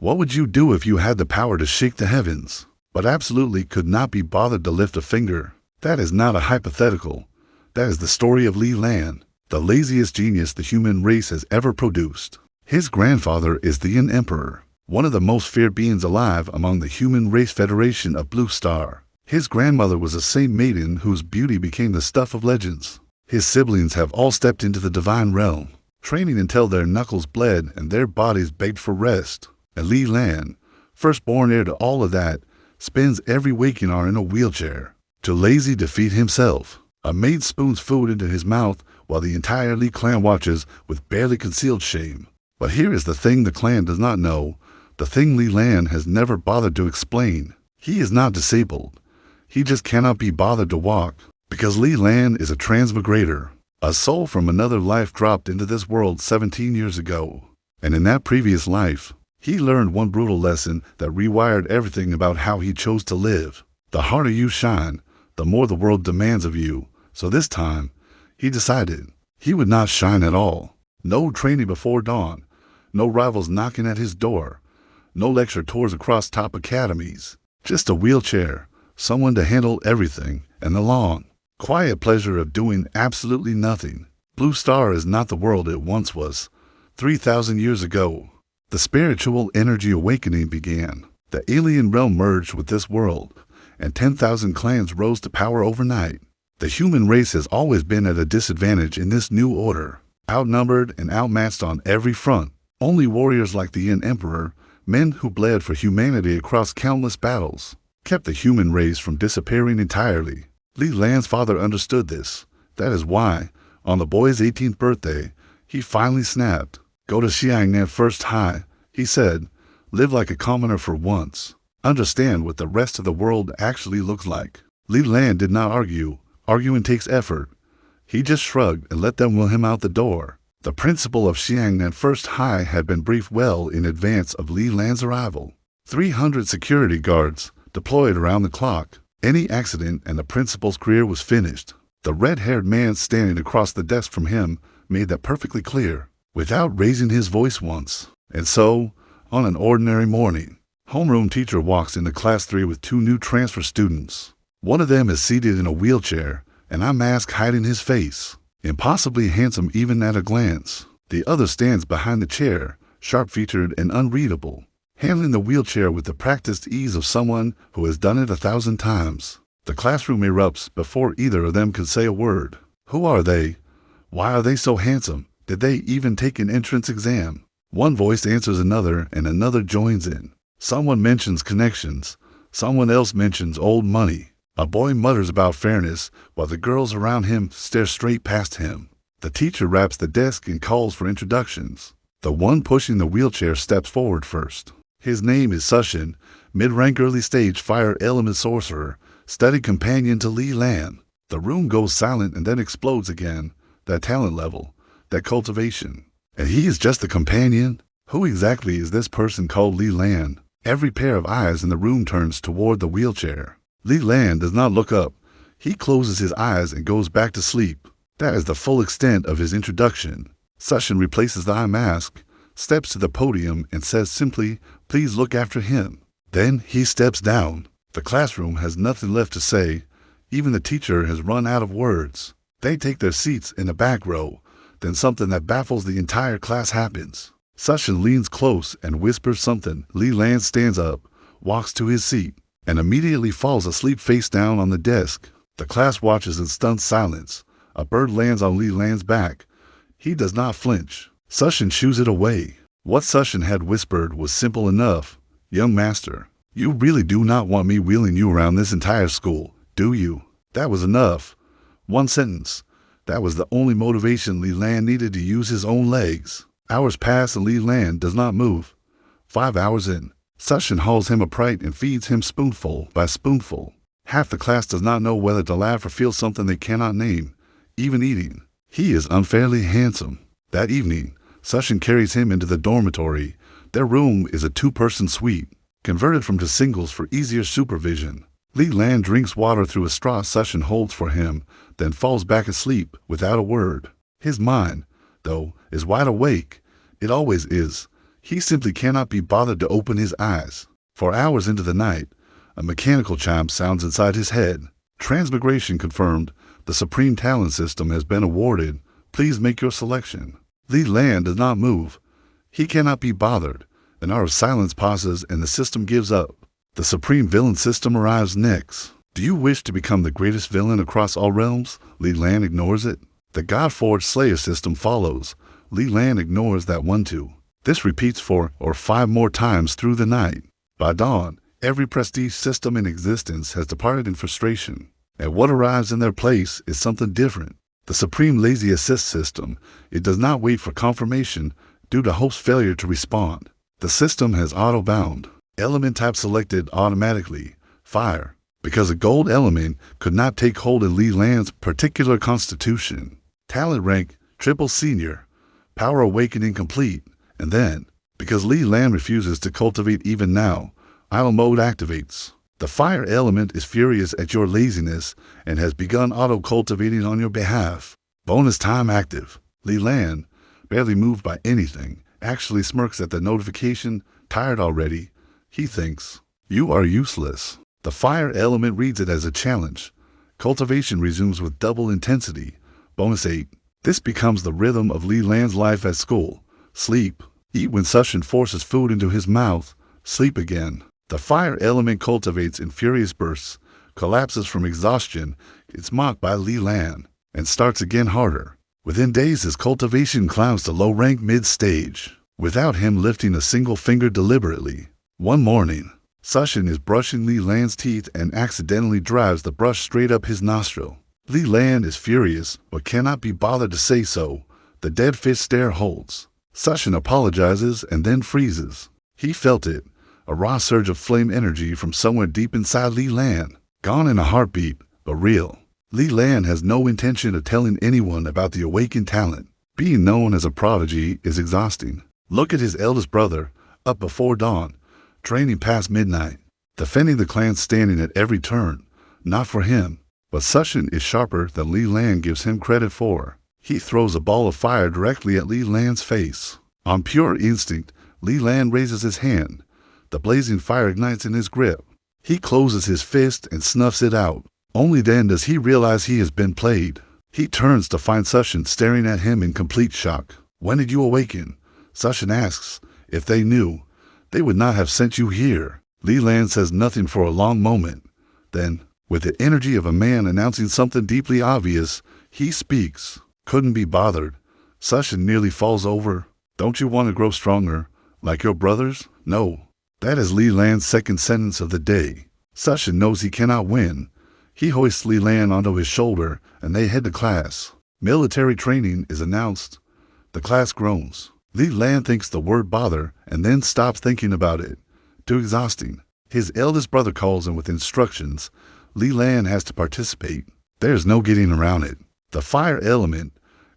What would you do if you had the power to shake the heavens, but absolutely could not be bothered to lift a finger? That is not a hypothetical. That is the story of Li Lan, the laziest genius the human race has ever produced. His grandfather is the Emperor, one of the most feared beings alive among the human race Federation of Blue Star. His grandmother was a saint maiden whose beauty became the stuff of legends. His siblings have all stepped into the divine realm, training until their knuckles bled and their bodies begged for rest. And Li Lan, firstborn heir to all of that, spends every waking hour in a wheelchair, too lazy to feed himself. A maid spoons food into his mouth while the entire Li clan watches with barely concealed shame. But here is the thing the clan does not know, the thing Li Lan has never bothered to explain. He is not disabled. He just cannot be bothered to walk, because Li Lan is a transmigrator, a soul from another life dropped into this world 17 years ago. And in that previous life, he learned one brutal lesson that rewired everything about how he chose to live. The harder you shine, the more the world demands of you. So this time, he decided he would not shine at all. No training before dawn, no rivals knocking at his door, no lecture tours across top academies, just a wheelchair, someone to handle everything, and the long, quiet pleasure of doing absolutely nothing. Blue Star is not the world it once was. 3,000 years ago, the spiritual energy awakening began. The alien realm merged with this world, and 10,000 clans rose to power overnight. The human race has always been at a disadvantage in this new order, outnumbered and outmatched on every front. Only warriors like the Emperor, men who bled for humanity across countless battles, kept the human race from disappearing entirely. Li Lan's father understood this. That is why, on the boy's 18th birthday, he finally snapped. Go to Xiangnan First High, he said. Live like a commoner for once. Understand what the rest of the world actually looks like. Li Lan did not argue. Arguing takes effort. He just shrugged and let them wheel him out the door. The principal of Xiangnan First High had been briefed well in advance of Li Lan's arrival. 300 security guards deployed around the clock. Any accident and the principal's career was finished. The red-haired man standing across the desk from him made that perfectly clear, without raising his voice once. And so, on an ordinary morning, homeroom teacher walks into class 3 with 2 new transfer students. One of them is seated in a wheelchair, an eye mask hiding his face, impossibly handsome even at a glance. The other stands behind the chair, sharp-featured and unreadable, handling the wheelchair with the practiced ease of someone who has done it 1,000 times. The classroom erupts before either of them can say a word. Who are they? Why are they so handsome? Did they even take an entrance exam? One voice answers another and another joins in. Someone mentions connections. Someone else mentions old money. A boy mutters about fairness while the girls around him stare straight past him. The teacher raps the desk and calls for introductions. The one pushing the wheelchair steps forward first. His name is Sushin, mid-rank early-stage fire element sorcerer, study companion to Li Lan. The room goes silent and then explodes again. That talent level, that cultivation. And he is just a companion? Who exactly is this person called Li Lan? Every pair of eyes in the room turns toward the wheelchair. Li Lan does not look up. He closes his eyes and goes back to sleep. That is the full extent of his introduction. Sushin replaces the eye mask, steps to the podium and says simply, "Please look after him." Then he steps down. The classroom has nothing left to say. Even the teacher has run out of words. They take their seats in the back row. Then something that baffles the entire class happens. Sushin leans close and whispers something. Li Lan stands up, walks to his seat, and immediately falls asleep face down on the desk. The class watches in stunned silence. A bird lands on Li Lan's back. He does not flinch. Sushin shoos it away. What Sushin had whispered was simple enough. "Young master, you really do not want me wheeling you around this entire school, do you?" That was enough. One sentence. That was the only motivation Li Lan needed to use his own legs. Hours pass and Li Lan does not move. 5 hours in, Sushin hauls him upright and feeds him spoonful by spoonful. Half the class does not know whether to laugh or feel something they cannot name, even eating. He is unfairly handsome. That evening, Sushin carries him into the dormitory. Their room is a 2-person suite, converted from to singles for easier supervision. Li Lan drinks water through a straw Sushin holds for him, then falls back asleep without a word. His mind, though, is wide awake. It always is. He simply cannot be bothered to open his eyes. For hours into the night, a mechanical chime sounds inside his head. Transmigration confirmed. The Supreme Talent System has been awarded. Please make your selection. Li Lan does not move. He cannot be bothered. An hour of silence passes and the system gives up. The Supreme Villain System arrives next. Do you wish to become the greatest villain across all realms? Li Lan ignores it. The God-Forged Slayer system follows. Li Lan ignores that one too. This repeats 4 or 5 more times through the night. By dawn, every prestige system in existence has departed in frustration, and what arrives in their place is something different. The Supreme Laziest system, it does not wait for confirmation due to host's failure to respond. The system has auto-bound. Element type selected automatically, fire, because a gold element could not take hold of Li Lan's particular constitution. Talent rank, triple senior, power awakening complete, and then, because Li Lan refuses to cultivate even now, idle mode activates. The fire element is furious at your laziness and has begun auto-cultivating on your behalf. Bonus time active. Li Lan, barely moved by anything, actually smirks at the notification, tired already. He thinks, you are useless. The fire element reads it as a challenge. Cultivation resumes with double intensity. Bonus 8. This becomes the rhythm of Li Lan's life at school. Sleep. Eat when Sushin forces food into his mouth. Sleep again. The fire element cultivates in furious bursts, collapses from exhaustion, it's mocked by Li Lan, and starts again harder. Within days his cultivation climbs to low rank mid-stage, without him lifting a single finger deliberately. One morning, Sushin is brushing Li Lan's teeth and accidentally drives the brush straight up his nostril. Li Lan is furious, but cannot be bothered to say so. The dead fish stare holds. Sushin apologizes and then freezes. He felt it, a raw surge of flame energy from somewhere deep inside Li Lan, gone in a heartbeat, but real. Li Lan has no intention of telling anyone about the awakened talent. Being known as a prodigy is exhausting. Look at his eldest brother, up before dawn, training past midnight, defending the clan standing at every turn. Not for him, but Sushin is sharper than Li Lan gives him credit for. He throws a ball of fire directly at Li Lan's face. On pure instinct, Li Lan raises his hand. The blazing fire ignites in his grip. He closes his fist and snuffs it out. Only then does he realize he has been played. He turns to find Sushin staring at him in complete shock. When did you awaken? Sushin asks. If they knew, they would not have sent you here. Li Lan says nothing for a long moment. Then, with the energy of a man announcing something deeply obvious, he speaks. Couldn't be bothered. Sushin nearly falls over. Don't you want to grow stronger, like your brothers? No. That is Li Lan's second sentence of the day. Sushin knows he cannot win. He hoists Li Lan onto his shoulder, and they head to class. Military training is announced. The class groans. Li Lan thinks the word bother, and then stops thinking about it. Too exhausting. His eldest brother calls him with instructions. Li Lan has to participate. There's no getting around it. The fire element,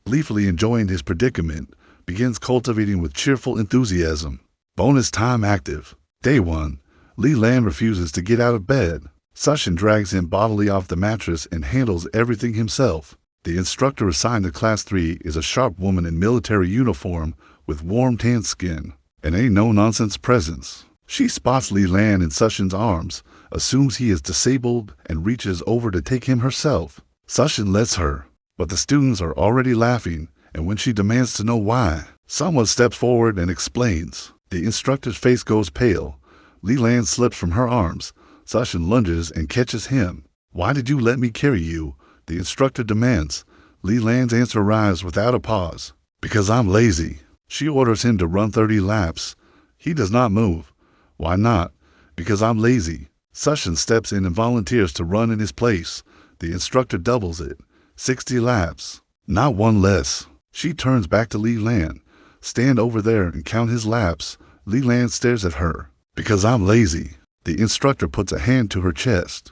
gleefully enjoying his predicament, begins cultivating with cheerful enthusiasm. Bonus time active. Day 1. Li Lan refuses to get out of bed. Sushin drags him bodily off the mattress and handles everything himself. The instructor assigned to Class 3 is a sharp woman in military uniform with warm tan skin and a no-nonsense presence. She spots Li Lan in Sushin's arms, assumes he is disabled, and reaches over to take him herself. Sushin lets her, but the students are already laughing, and when she demands to know why, someone steps forward and explains. The instructor's face goes pale. Li Lan slips from her arms. Sushin lunges and catches him. Why did you let me carry you? The instructor demands. Li Lan's answer arrives without a pause. Because I'm lazy. She orders him to run 30 laps. He does not move. Why not? Because I'm lazy. Sushin steps in and volunteers to run in his place. The instructor doubles it. 60 laps. Not one less. She turns back to Li Lan. Stand over there and count his laps. Li Lan stares at her. Because I'm lazy. The instructor puts a hand to her chest.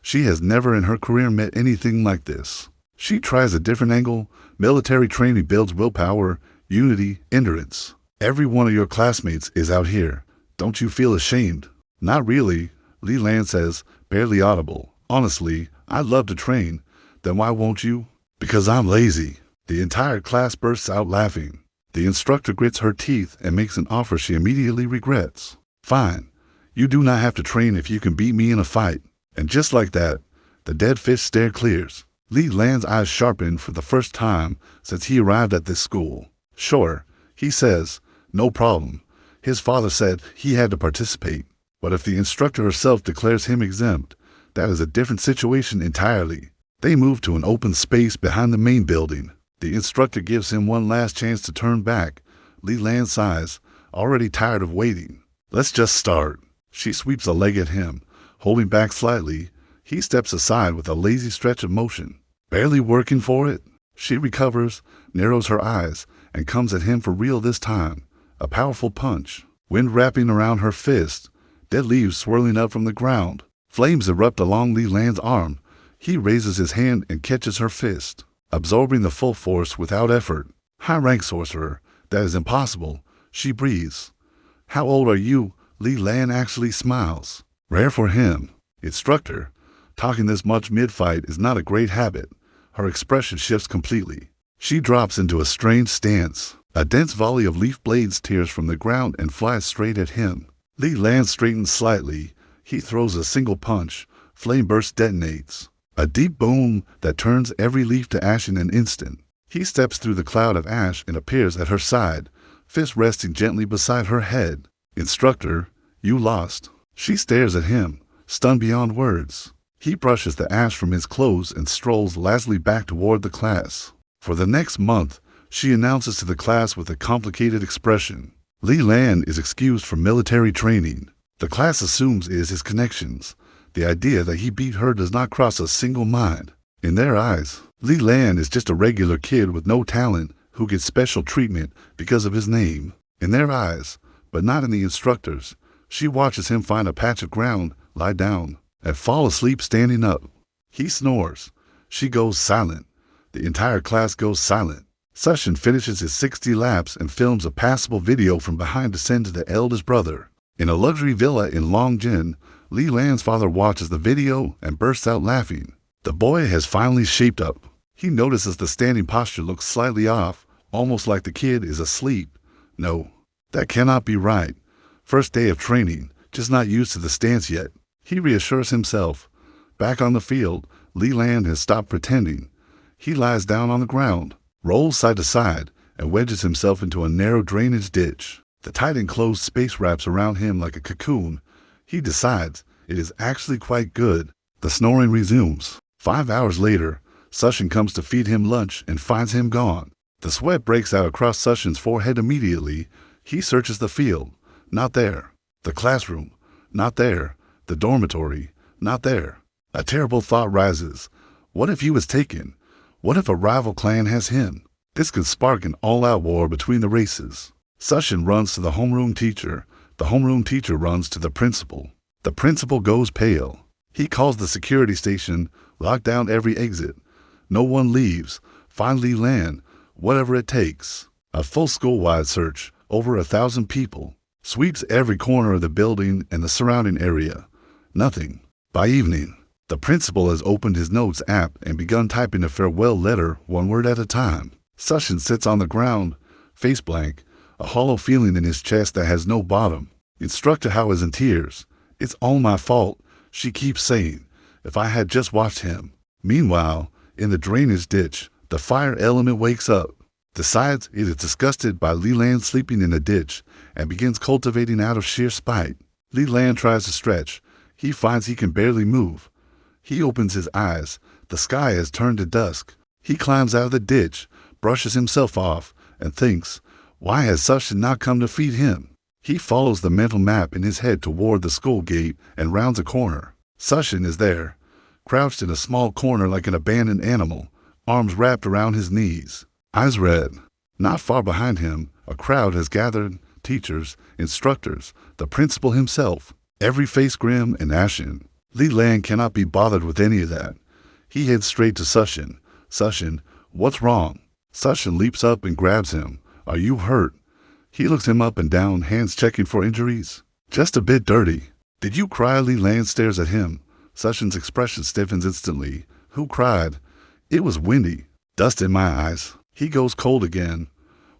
She has never in her career met anything like this. She tries a different angle. Military training builds willpower, unity, endurance. Every one of your classmates is out here. Don't you feel ashamed? Not really, Li Lan says, barely audible. Honestly, I'd love to train. Then why won't you? Because I'm lazy. The entire class bursts out laughing. The instructor grits her teeth and makes an offer she immediately regrets. Fine. You do not have to train if you can beat me in a fight. And just like that, the dead fish stare clears. Li Lan's eyes sharpen for the first time since he arrived at this school. Sure, he says, no problem. His father said he had to participate. But if the instructor herself declares him exempt, that is a different situation entirely. They move to an open space behind the main building. The instructor gives him one last chance to turn back. Li Lan sighs, already tired of waiting. Let's just start. She sweeps a leg at him, holding back slightly. He steps aside with a lazy stretch of motion. Barely working for it? She recovers, narrows her eyes, and comes at him for real this time. A powerful punch. Wind wrapping around her fist. Dead leaves swirling up from the ground. Flames erupt along Li Lan's arm. He raises his hand and catches her fist, absorbing the full force without effort. High-rank sorcerer. That is impossible. She breathes. How old are you? Li Lan actually smiles. Rare for him. Instructor. Talking this much mid-fight is not a great habit. Her expression shifts completely. She drops into a strange stance. A dense volley of leaf blades tears from the ground and flies straight at him. Li Lan straightens slightly. He throws a single punch. Flame burst detonates. A deep boom that turns every leaf to ash in an instant. He steps through the cloud of ash and appears at her side, fist resting gently beside her head. Instructor, you lost. She stares at him, stunned beyond words. He brushes the ash from his clothes and strolls lazily back toward the class. For the next month, she announces to the class with a complicated expression. Li Lan is excused from military training. The class assumes it is his connections. The idea that he beat her does not cross a single mind. In their eyes, Li Lan is just a regular kid with no talent who gets special treatment because of his name. In their eyes, but not in the instructor's, she watches him find a patch of ground, lie down, and fall asleep standing up. He snores. She goes silent. The entire class goes silent. Sushin finishes his 60 laps and films a passable video from behind to send to the eldest brother. In a luxury villa in Longjin, Li Lan's father watches the video and bursts out laughing. The boy has finally shaped up. He notices the standing posture looks slightly off, almost like the kid is asleep. No, that cannot be right. First day of training, just not used to the stance yet. He reassures himself. Back on the field, Li Lan has stopped pretending. He lies down on the ground, rolls side to side, and wedges himself into a narrow drainage ditch. The tight enclosed space wraps around him like a cocoon. He decides it is actually quite good. The snoring resumes. 5 hours later, Sushin comes to feed him lunch and finds him gone. The sweat breaks out across Sushin's forehead immediately. He searches the field. Not there. The classroom. Not there. The dormitory. Not there. A terrible thought rises. What if he was taken? What if a rival clan has him? This could spark an all-out war between the races. Sushin runs to the homeroom teacher. The homeroom teacher runs to the principal. The principal goes pale. He calls the security station, lock down every exit. No one leaves. Find Li Lan, whatever it takes. A full school-wide search, over 1,000 people, sweeps every corner of the building and the surrounding area. Nothing. By evening, the principal has opened his notes app and begun typing a farewell letter one word at a time. Sushin sits on the ground, face blank, a hollow feeling in his chest that has no bottom. Instructor Hao is in tears. It's all my fault, she keeps saying. If I had just watched him. Meanwhile, in the drainage ditch, the fire element wakes up, decides it is disgusted by Li Lan sleeping in a ditch, and begins cultivating out of sheer spite. Li Lan tries to stretch. He finds he can barely move. He opens his eyes. The sky has turned to dusk. He climbs out of the ditch, brushes himself off, and thinks, why has Sushin not come to feed him? He follows the mental map in his head toward the school gate and rounds a corner. Sushin is there, crouched in a small corner like an abandoned animal, arms wrapped around his knees, eyes red. Not far behind him, a crowd has gathered, teachers, instructors, the principal himself, every face grim and ashen. Li Lan cannot be bothered with any of that. He heads straight to Sushin. Sushin, what's wrong? Sushin leaps up and grabs him. Are you hurt? He looks him up and down, hands checking for injuries. Just a bit dirty. Did you cry? Li Lan stares at him. Sushin's expression stiffens instantly. Who cried? It was windy. Dust in my eyes. He goes cold again.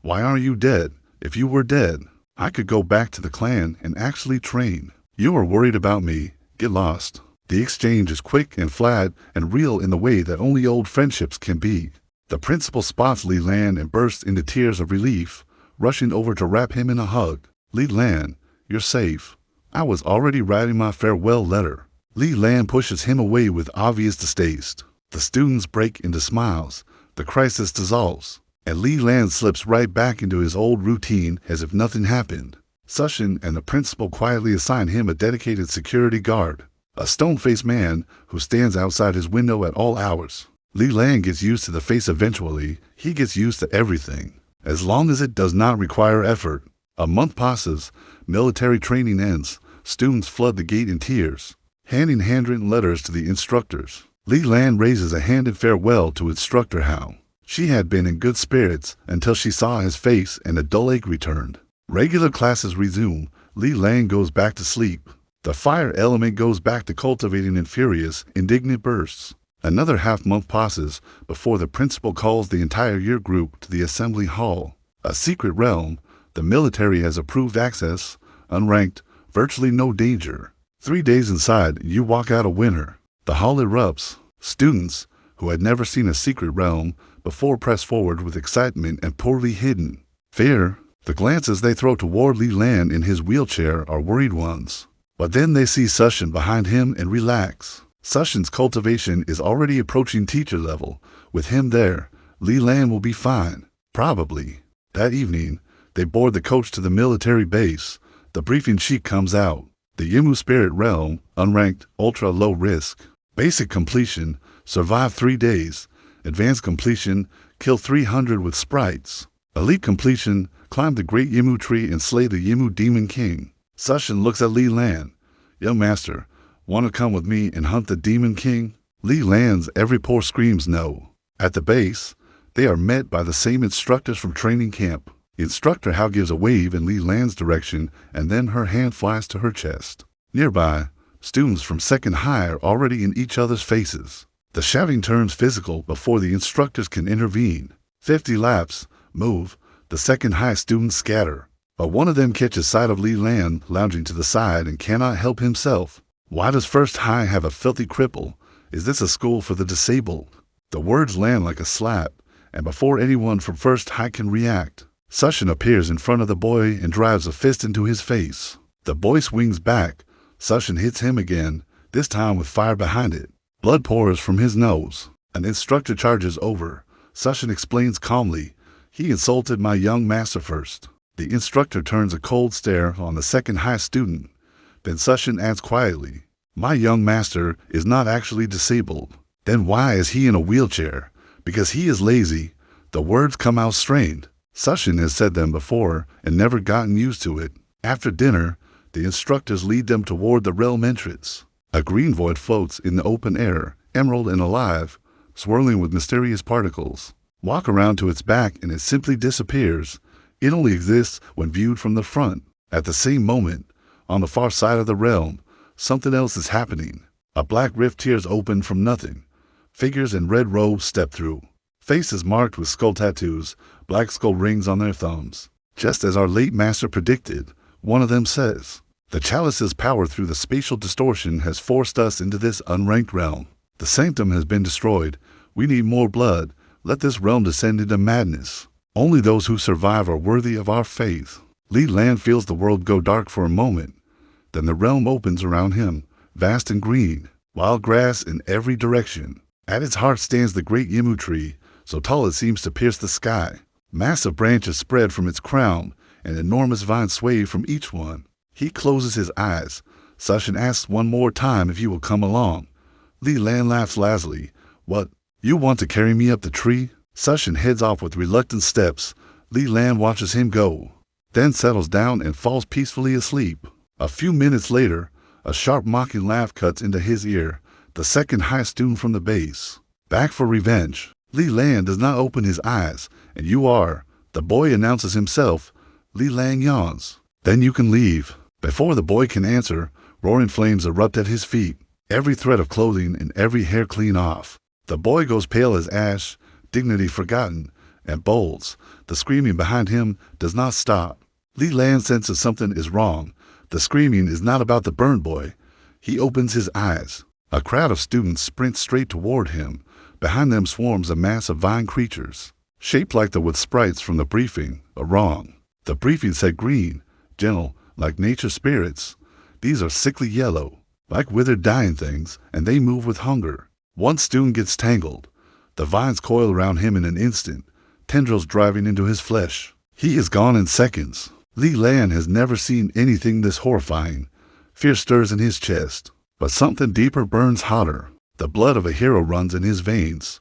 Why aren't you dead? If you were dead, I could go back to the clan and actually train. You are worried about me. Get lost. The exchange is quick and flat and real in the way that only old friendships can be. The principal spots Li Lan and bursts into tears of relief, rushing over to wrap him in a hug. Li Lan, you're safe. I was already writing my farewell letter. Li Lan pushes him away with obvious distaste. The students break into smiles. The crisis dissolves, and Li Lan slips right back into his old routine as if nothing happened. Sushin and the principal quietly assign him a dedicated security guard, a stone-faced man who stands outside his window at all hours. Li Lan gets used to the face eventually. He gets used to everything, as long as it does not require effort. A month passes, military training ends, students flood the gate in tears, handing handwritten letters to the instructors. Li Lan raises a hand in farewell to Instructor Hao. She had been in good spirits until she saw his face and a dull ache returned. Regular classes resume. Li Lan goes back to sleep. The fire element goes back to cultivating in furious, indignant bursts. Another half-month passes before the principal calls the entire year group to the assembly hall. A secret realm. The military has approved access. Unranked. Virtually no danger. 3 days inside, you walk out a winner. The hall erupts. Students, who had never seen a secret realm before, press forward with excitement and poorly hidden fear. The glances they throw toward Li Lan in his wheelchair are worried ones. But then they see Sushin behind him and relax. Sushin's cultivation is already approaching teacher level. With him there, Li Lan will be fine. Probably. That evening, they board the coach to the military base. The briefing sheet comes out. The Yimu Spirit Realm, unranked, ultra-low risk. Basic completion, survive 3 days. Advanced completion, kill 300 with sprites. Elite completion, climb the Great Yimu Tree and slay the Yimu Demon King. Sushin looks at Li Lan. Young master, want to come with me and hunt the Demon King? Li Lan's every pore screams no. At the base, they are met by the same instructors from training camp. Instructor Hao gives a wave in Li Lan's direction, and then her hand flies to her chest. Nearby, students from second high are already in each other's faces. The shouting turns physical before the instructors can intervene. 50 laps, move, the second high students scatter. But one of them catches sight of Li Lan lounging to the side and cannot help himself. Why does first high have a filthy cripple? Is this a school for the disabled? The words land like a slap, and before anyone from first high can react, Sushin appears in front of the boy and drives a fist into his face. The boy swings back. Sushin hits him again, this time with fire behind it. Blood pours from his nose. An instructor charges over. Sushin explains calmly, "He insulted my young master first." The instructor turns a cold stare on the second high student. Then Sushin adds quietly, "My young master is not actually disabled." Then why is he in a wheelchair? Because he is lazy. The words come out strained. Sushin has said them before and never gotten used to it. After dinner, the instructors lead them toward the realm entrance. A green void floats in the open air, emerald and alive, swirling with mysterious particles. Walk around to its back and it simply disappears. It only exists when viewed from the front. At the same moment, on the far side of the realm, something else is happening. A black rift tears open from nothing. Figures in red robes step through. Faces marked with skull tattoos, black skull rings on their thumbs. Just as our late master predicted, one of them says, "The chalice's power through the spatial distortion has forced us into this unranked realm. The sanctum has been destroyed. We need more blood. Let this realm descend into madness. Only those who survive are worthy of our faith." Li Lan feels the world go dark for a moment. Then the realm opens around him, vast and green, wild grass in every direction. At its heart stands the great Yimu tree, so tall it seems to pierce the sky. Massive branches spread from its crown, and enormous vines sway from each one. He closes his eyes. Sushin asks one more time if he will come along. Li Lan laughs lazily. "What? You want to carry me up the tree?" Sushin heads off with reluctant steps. Li Lan watches him go, then settles down and falls peacefully asleep. A few minutes later, a sharp mocking laugh cuts into his ear. The second high student from the base. Back for revenge. Li Lan does not open his eyes, and "You are," the boy announces himself. Li Lan yawns. "Then you can leave." Before the boy can answer, roaring flames erupt at his feet, every thread of clothing and every hair clean off. The boy goes pale as ash, dignity forgotten, and bolts. The screaming behind him does not stop. Li Lan senses something is wrong. The screaming is not about the burned boy. He opens his eyes. A crowd of students sprints straight toward him. Behind them swarms a mass of vine creatures, shaped like the wood sprites from the briefing, are wrong. The briefing said green, gentle, like nature spirits. These are sickly yellow, like withered dying things, and they move with hunger. One student gets tangled. The vines coil around him in an instant, tendrils driving into his flesh. He is gone in seconds. Li Lan has never seen anything this horrifying. Fear stirs in his chest, but something deeper burns hotter. The blood of a hero runs in his veins.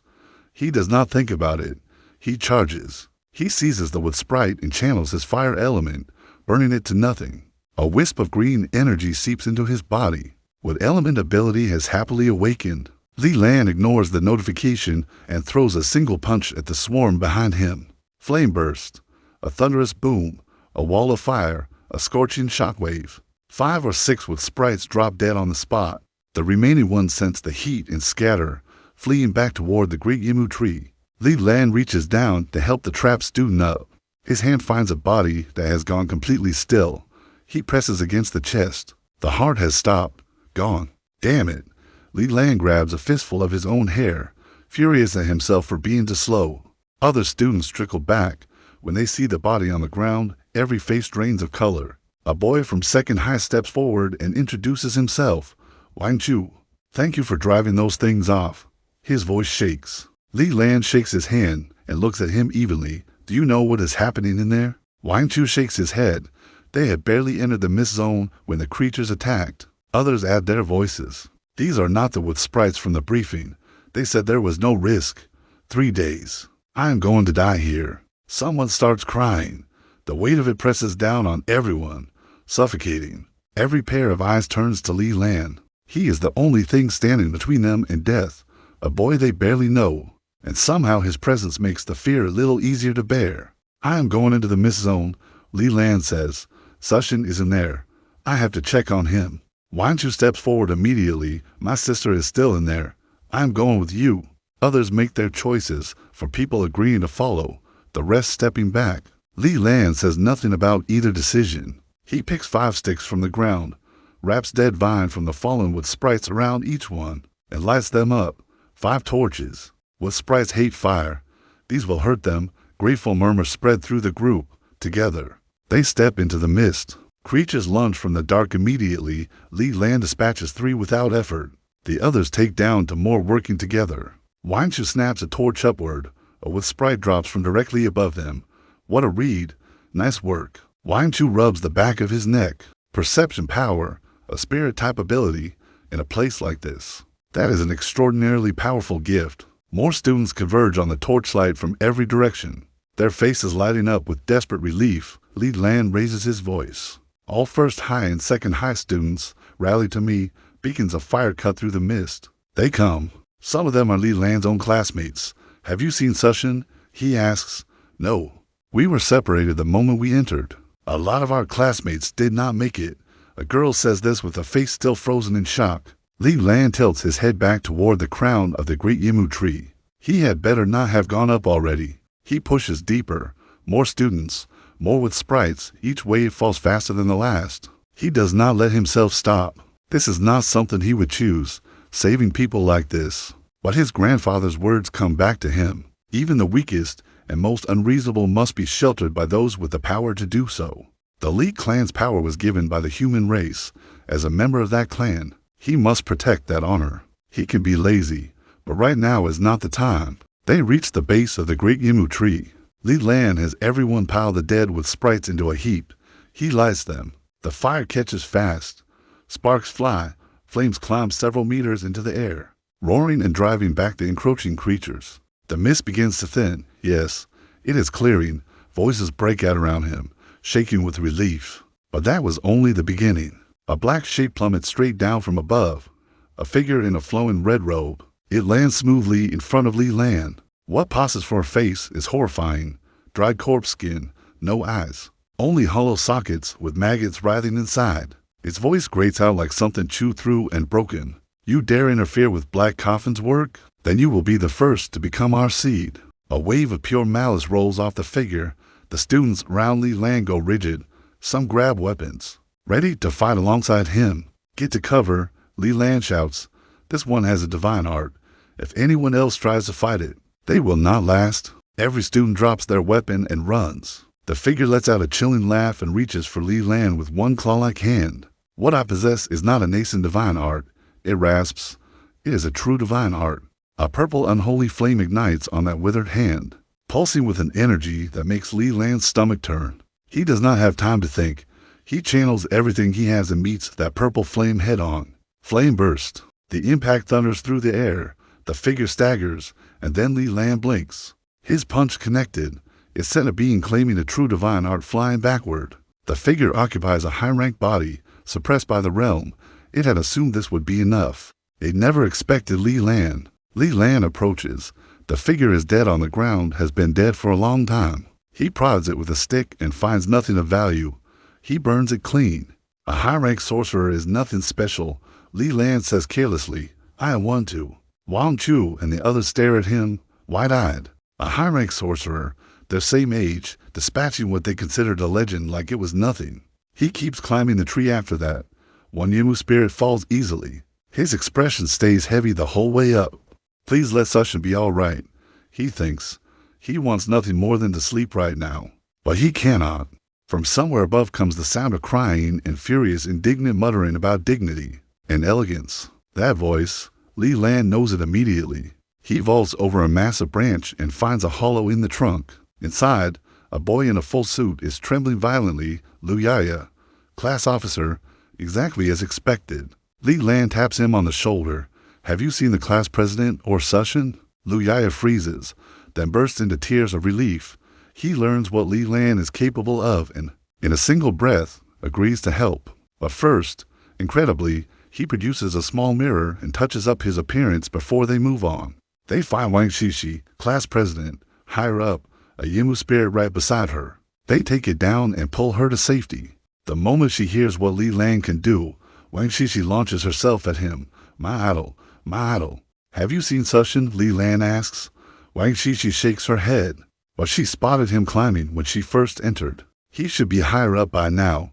He does not think about it. He charges. He seizes the wood sprite and channels his fire element, burning it to nothing. A wisp of green energy seeps into his body. Wood element ability has happily awakened. Li Lan ignores the notification and throws a single punch at the swarm behind him. Flame burst, a thunderous boom, a wall of fire, a scorching shockwave. 5 or 6 wood sprites drop dead on the spot. The remaining ones sense the heat and scatter, fleeing back toward the great Yimu tree. Li Lan reaches down to help the trapped student up. His hand finds a body that has gone completely still. He presses against the chest. The heart has stopped. Gone. Damn it. Li Lan grabs a fistful of his own hair, furious at himself for being too slow. Other students trickle back. When they see the body on the ground, every face drains of color. A boy from second high steps forward and introduces himself. Wang Chu, thank you for driving those things off. His voice shakes. Li Lan shakes his hand and looks at him evenly. Do you know what is happening in there? Wang Chu shakes his head. They had barely entered the mist zone when the creatures attacked. Others add their voices. These are not the wood sprites from the briefing. They said there was no risk. 3 days. I am going to die here. Someone starts crying. The weight of it presses down on everyone, suffocating. Every pair of eyes turns to Li Lan. He is the only thing standing between them and death, a boy they barely know, and somehow his presence makes the fear a little easier to bear. I am going into the mist zone, Li Lan says. Sushin is in there. I have to check on him. Wang Chu steps forward immediately. My sister is still in there. I am going with you. Others make their choices, for people agreeing to follow, the rest stepping back. Li Lan says nothing about either decision. He picks 5 sticks from the ground, wraps dead vine from the fallen wood sprites around each one, and lights them up. 5 torches. Wood sprites hate fire. These will hurt them. Grateful murmurs spread through the group. Together, they step into the mist. Creatures lunge from the dark immediately. Li Lan dispatches 3 without effort. The others take down to more working together. Wang Chu snaps a torch upward. A wood sprite drops from directly above them. What a read. Nice work. Wang Chu rubs the back of his neck. Perception power, a spirit-type ability, in a place like this. That is an extraordinarily powerful gift. More students converge on the torchlight from every direction, their faces lighting up with desperate relief. Li Lan raises his voice. All first high and second high students rally to me. Beacons of fire cut through the mist. They come. Some of them are Li Lan's own classmates. Have you seen Sushin? He asks. No. We were separated the moment we entered. A lot of our classmates did not make it. A girl says this with a face still frozen in shock. Li Lan tilts his head back toward the crown of the great Yimu tree. He had better not have gone up already. He pushes deeper. More students, more with sprites. Each wave falls faster than the last. He does not let himself stop. This is not something he would choose, saving people like this. But his grandfather's words come back to him. Even the weakest and most unreasonable must be sheltered by those with the power to do so. The Li clan's power was given by the human race. As a member of that clan, he must protect that honor. He can be lazy, but right now is not the time. They reach the base of the great Yimu tree. Li Lan has everyone pile the dead with sprites into a heap. He lights them. The fire catches fast. Sparks fly. Flames climb several meters into the air, roaring and driving back the encroaching creatures. The mist begins to thin. Yes, it is clearing. Voices break out around him, shaking with relief. But that was only the beginning. A black shape plummets straight down from above. A figure in a flowing red robe. It lands smoothly in front of Li Lan. What passes for a face is horrifying. Dried corpse skin, no eyes. Only hollow sockets with maggots writhing inside. Its voice grates out like something chewed through and broken. You dare interfere with Black Coffin's work? Then you will be the first to become our seed. A wave of pure malice rolls off the figure. The students round Li Lan go rigid. Some grab weapons, ready to fight alongside him. Get to cover, Li Lan shouts. This one has a divine art. If anyone else tries to fight it, they will not last. Every student drops their weapon and runs. The figure lets out a chilling laugh and reaches for Li Lan with one claw-like hand. What I possess is not a nascent divine art, it rasps. It is a true divine art. A purple unholy flame ignites on that withered hand, pulsing with an energy that makes Li Lan's stomach turn. He does not have time to think. He channels everything he has and meets that purple flame head-on. Flame burst. The impact thunders through the air. The figure staggers, and then Li Lan blinks. His punch connected. It sent a being claiming a true divine art flying backward. The figure occupies a high-ranked body, suppressed by the realm. It had assumed this would be enough. It never expected Li Lan. Li Lan approaches. The figure is dead on the ground, has been dead for a long time. He prods it with a stick and finds nothing of value. He burns it clean. A high-ranked sorcerer is nothing special. Li Lan says carelessly, I am one too. Wang Chu and the others stare at him, wide-eyed. A high-ranked sorcerer, their same age, dispatching what they considered a legend like it was nothing. He keeps climbing the tree after that. One Yimu spirit falls easily. His expression stays heavy the whole way up. Please let Sushin be all right, he thinks. He wants nothing more than to sleep right now. But he cannot. From somewhere above comes the sound of crying and furious, indignant muttering about dignity and elegance. That voice, Li Lan knows it immediately. He vaults over a massive branch and finds a hollow in the trunk. Inside, a boy in a full suit is trembling violently. Lu Yaya, class officer, exactly as expected. Li Lan taps him on the shoulder. Have you seen the class president or Sushin? Lu Yaya freezes, then bursts into tears of relief. He learns what Li Lan is capable of and, in a single breath, agrees to help. But first, incredibly, he produces a small mirror and touches up his appearance before they move on. They find Wang Shishi, class president, higher up, a Yimu spirit right beside her. They take it down and pull her to safety. The moment she hears what Li Lan can do, Wang Shishi launches herself at him. My idol, my idol. Have you seen Sushin? Li Lan asks. Wang Shishi shakes her head, but she spotted him climbing when she first entered. He should be higher up by now.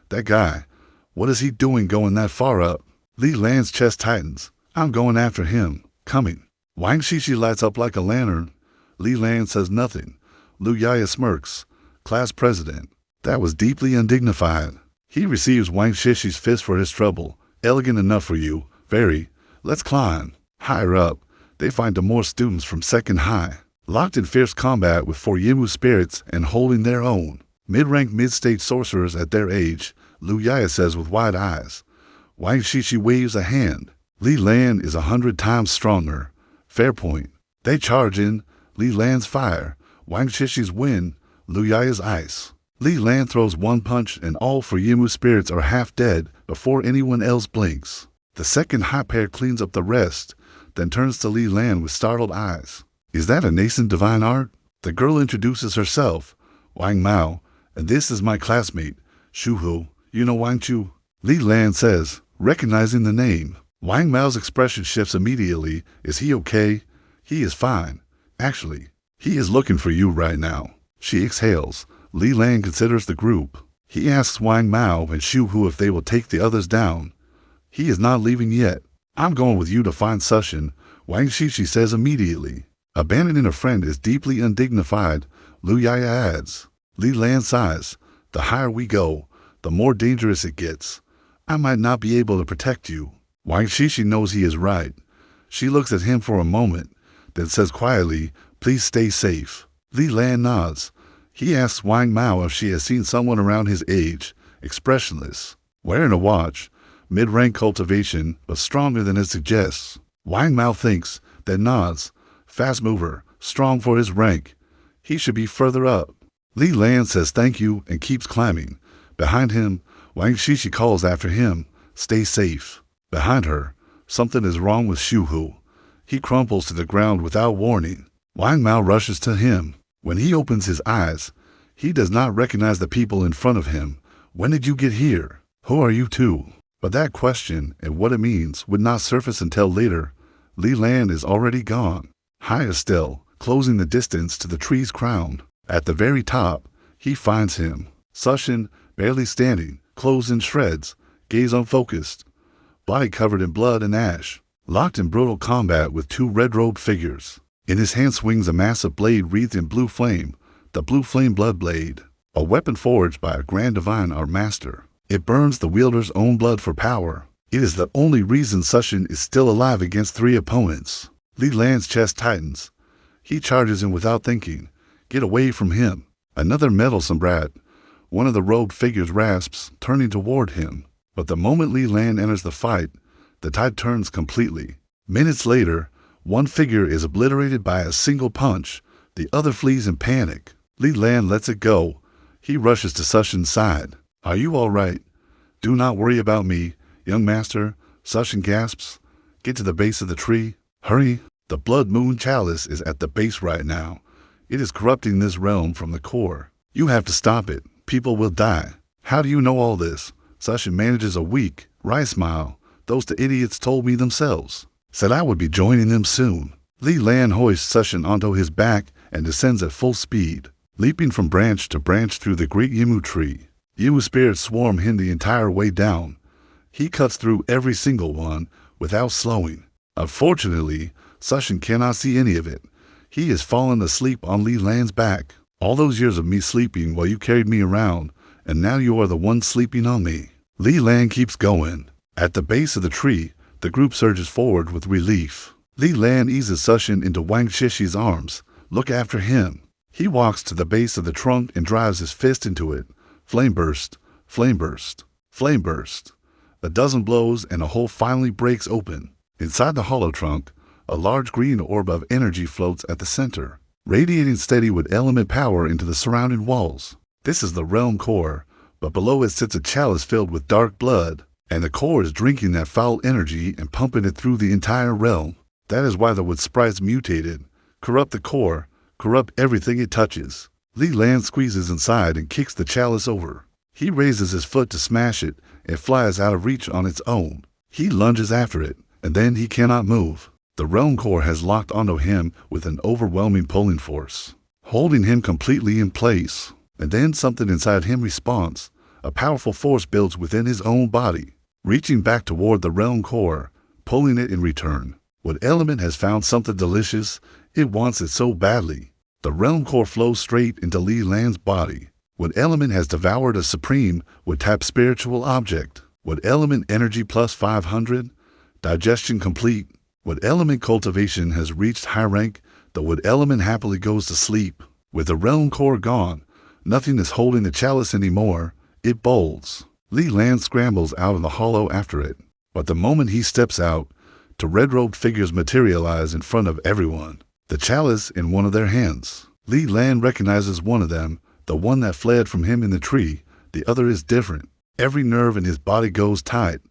That guy, what is he doing going that far up? Li Lan's chest tightens. I'm going after him. Coming. Wang Shishi lights up like a lantern. Li Lan says nothing. Lu Yaya smirks. Class president. That was deeply undignified. He receives Wang Shishi's fist for his trouble. Elegant enough for you. Very. Let's climb. Higher up, they find more students from second high, locked in fierce combat with 4 Yimu spirits and holding their own. Mid-ranked mid-stage sorcerers at their age, Lu Yaya says with wide eyes. Wang Shishi waves a hand. Li Lan is 100 times stronger. Fair point. They charge in. Li Lan's fire. Wang Shishi's wind. Lu Yaya's ice. Li Lan throws one punch and all 4 Yimu spirits are half dead before anyone else blinks. The second high pair cleans up the rest, then turns to Li Lan with startled eyes. Is that a nascent divine art? The girl introduces herself. Wang Mao, and this is my classmate, Shu Hu. You know Wang Chu? Li Lan says, recognizing the name. Wang Mao's expression shifts immediately. Is he okay? He is fine. Actually, he is looking for you right now. She exhales. Li Lan considers the group. He asks Wang Mao and Shu Hu if they will take the others down. He is not leaving yet. I'm going with you to find Sushin, Wang Shishi says immediately. Abandoning a friend is deeply undignified, Lu Yaya adds. Li Lan sighs. The higher we go, the more dangerous it gets. I might not be able to protect you. Wang Shishi knows he is right. She looks at him for a moment, then says quietly, please stay safe. Li Lan nods. He asks Wang Mao if she has seen someone around his age, expressionless, wearing a watch, mid-rank cultivation, but stronger than it suggests. Wang Mao thinks, then nods. Fast mover, strong for his rank. He should be further up. Li Lan says thank you and keeps climbing. Behind him, Wang Shishi calls after him, stay safe. Behind her, something is wrong with Shu Hu. He crumples to the ground without warning. Wang Mao rushes to him. When he opens his eyes, he does not recognize the people in front of him. When did you get here? Who are you two? But that question and what it means would not surface until later. Li Lan is already gone. Higher still, closing the distance to the tree's crown. At the very top, he finds him, Sushin, barely standing, clothes in shreds, gaze unfocused, body covered in blood and ash, locked in brutal combat with two red-robed figures. In his hand swings a massive blade wreathed in blue flame, the blue flame blood blade, a weapon forged by a grand divine, our master. It burns the wielder's own blood for power. It is the only reason Sushin is still alive against three opponents. Li Lan's chest tightens. He charges in without thinking. Get away from him. Another meddlesome brat. One of the robed figures rasps, turning toward him. But the moment Li Lan enters the fight, the tide turns completely. Minutes later, one figure is obliterated by a single punch. The other flees in panic. Li Lan lets it go. He rushes to Sushin's side. Are you all right? Do not worry about me, young master. Sushin gasps. Get to the base of the tree. Hurry. The Blood Moon Chalice is at the base right now. It is corrupting this realm from the core. You have to stop it. People will die. How do you know all this? Sushin manages a weak, wry smile. Those two idiots told me themselves. Said I would be joining them soon. Li Lan hoists Sushin onto his back and descends at full speed, leaping from branch to branch through the great Yimu tree. Yimu spirits swarm him the entire way down. He cuts through every single one without slowing. Unfortunately, Sushin cannot see any of it. He has fallen asleep on Li Lan's back. All those years of me sleeping while you carried me around, and now you are the one sleeping on me. Li Lan keeps going. At the base of the tree, the group surges forward with relief. Li Lan eases Sushin into Wang Shishi's arms. Look after him. He walks to the base of the trunk and drives his fist into it. Flame burst, flame burst, flame burst. A dozen blows and a hole finally breaks open. Inside the hollow trunk, a large green orb of energy floats at the center, radiating steady with element power into the surrounding walls. This is the realm core, but below it sits a chalice filled with dark blood, and the core is drinking that foul energy and pumping it through the entire realm. That is why the wood sprites mutated, corrupt the core, corrupt everything it touches. Li Lan squeezes inside and kicks the chalice over. He raises his foot to smash it and flies out of reach on its own. He lunges after it, and then he cannot move. The realm core has locked onto him with an overwhelming pulling force, holding him completely in place. And then something inside him responds. A powerful force builds within his own body, reaching back toward the realm core, pulling it in return. What element has found something delicious? It wants it so badly. The realm core flows straight into Li Lan's body. What element has devoured a supreme would tap spiritual object? What element energy plus 500? Digestion complete. What element cultivation has reached high rank? The wood element happily goes to sleep. With the realm core gone, nothing is holding the chalice anymore. It bolts. Li Lan scrambles out of the hollow after it. But the moment he steps out, two red-robed figures materialize in front of everyone, the chalice in one of their hands. Li Lan recognizes one of them, the one that fled from him in the tree. The other is different. Every nerve in his body goes tight.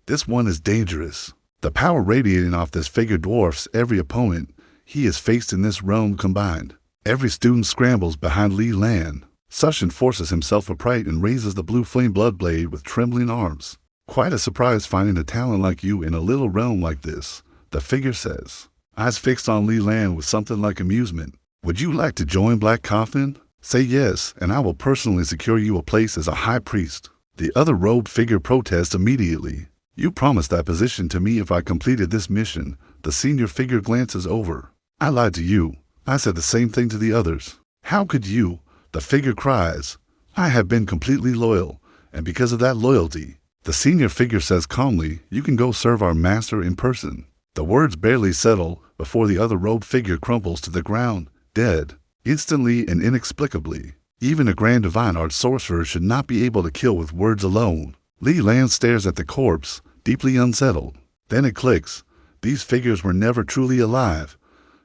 This one is dangerous. The power radiating off this figure dwarfs every opponent he has faced in this realm combined. Every student scrambles behind Li Lan. Sushin forces himself upright and raises the blue flame blood blade with trembling arms. Quite a surprise finding a talent like you in a little realm like this, the figure says. Eyes fixed on Li Lan with something like amusement. Would you like to join Black Coffin? Say yes, and I will personally secure you a place as a high priest. The other robed figure protests immediately. You promised that position to me if I completed this mission. The senior figure glances over. I lied to you. I said the same thing to the others. How could you? The figure cries. I have been completely loyal, and because of that loyalty, the senior figure says calmly, you can go serve our master in person. The words barely settle before the other robed figure crumples to the ground, dead, instantly and inexplicably. Even a grand divine art sorcerer should not be able to kill with words alone. Li Lan stares at the corpse, deeply unsettled. Then it clicks. These figures were never truly alive.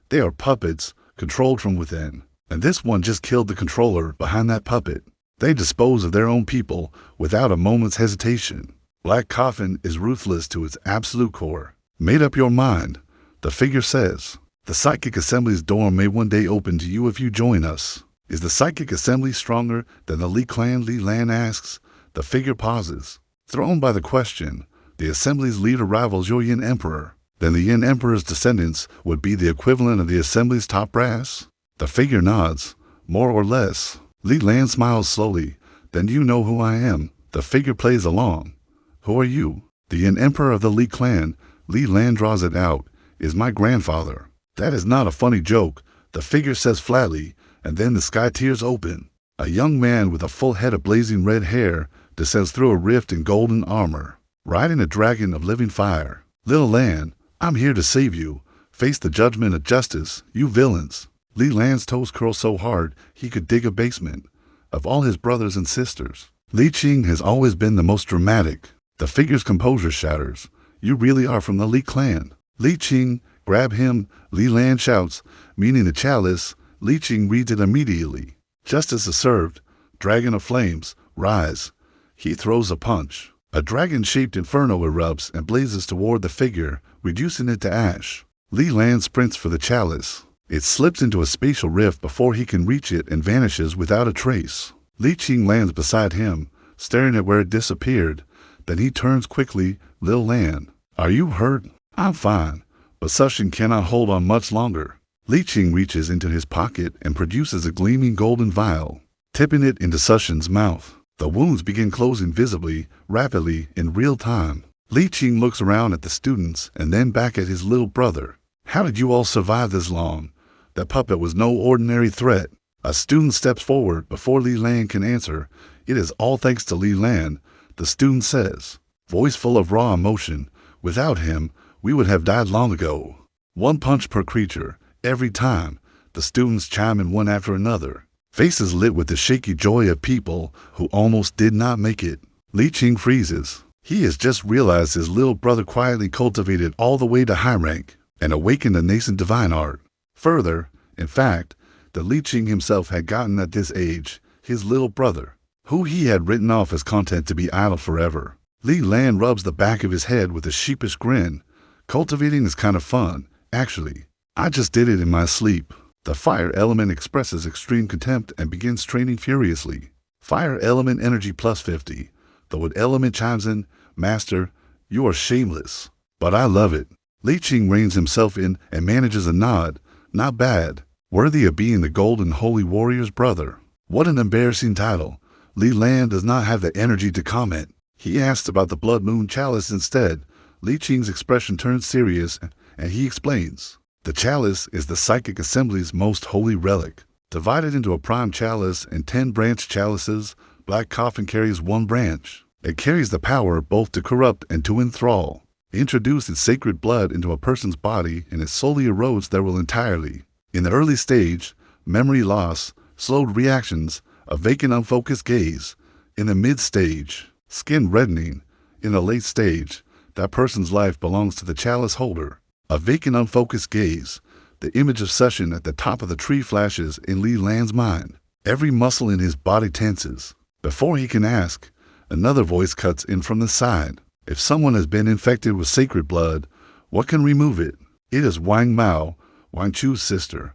They are puppets, controlled from within. And this one just killed the controller behind that puppet. They dispose of their own people without a moment's hesitation. Black Coffin is ruthless to its absolute core. Made up your mind, the figure says. The Psychic Assembly's door may one day open to you if you join us. Is the Psychic Assembly stronger than the Li Clan? Li Lan asks. The figure pauses. Thrown by the question, the Assembly's leader rivals Yoyin Emperor. Then the Yin Emperor's descendants would be the equivalent of the assembly's top brass? The figure nods, more or less. Li Lan smiles slowly. Then you know who I am. The figure plays along. Who are you? The Yin Emperor of the Li clan, Li Lan draws it out, is my grandfather. That is not a funny joke, the figure says flatly, and then the sky tears open. A young man with a full head of blazing red hair descends through a rift in golden armor, riding a dragon of living fire. Li Lan, I'm here to save you. Face the judgment of justice, you villains. Li Lan's toes curl so hard he could dig a basement. Of all his brothers and sisters, Li Qing has always been the most dramatic. The figure's composure shatters. You really are from the Li clan. Li Qing, grab him, Li Lan shouts, meaning the chalice. Li Qing reads it immediately. Justice is served. Dragon of flames, rise. He throws a punch. A dragon-shaped inferno erupts and blazes toward the figure, reducing it to ash. Li Lan sprints for the chalice. It slips into a spatial rift before he can reach it and vanishes without a trace. Li Qing lands beside him, staring at where it disappeared. Then he turns quickly. Li Lan, are you hurt? I'm fine, but Sushin cannot hold on much longer. Li Qing reaches into his pocket and produces a gleaming golden vial, tipping it into Sushin's mouth. The wounds begin closing visibly, rapidly, in real time. Li Qing looks around at the students and then back at his little brother. How did you all survive this long? That puppet was no ordinary threat. A student steps forward before Li Lan can answer. It is all thanks to Li Lan, the student says, voice full of raw emotion. Without him, we would have died long ago. One punch per creature, every time. The students chime in one after another, faces lit with the shaky joy of people who almost did not make it. Li Qing freezes. He has just realized his little brother quietly cultivated all the way to high rank and awakened a nascent divine art. Further, in fact, the Li Qing himself had gotten at this age, his little brother, who he had written off as content to be idle forever. Li Lan rubs the back of his head with a sheepish grin. Cultivating is kind of fun, actually. I just did it in my sleep. The fire element expresses extreme contempt and begins training furiously. Fire element energy plus 50. The wood element chimes in, Master, you are shameless. But I love it. Li Qing reins himself in and manages a nod. Not bad. Worthy of being the golden holy warrior's brother. What an embarrassing title. Li Lan does not have the energy to comment. He asks about the blood moon chalice instead. Li Qing's expression turns serious and he explains. The chalice is the psychic assembly's most holy relic. Divided into a prime chalice and 10 branch chalices, Black Coffin carries one branch. It carries the power both to corrupt and to enthrall. Introduce its sacred blood into a person's body and it slowly erodes their will entirely. In the early stage, memory loss, slowed reactions, a vacant unfocused gaze. In the mid-stage, skin reddening. In the late stage, that person's life belongs to the chalice holder. A vacant unfocused gaze. The image of Sushin at the top of the tree flashes in Li Lan's mind. Every muscle in his body tenses. Before he can ask, another voice cuts in from the side. If someone has been infected with sacred blood, what can remove it? It is Wang Mao, Wang Chu's sister.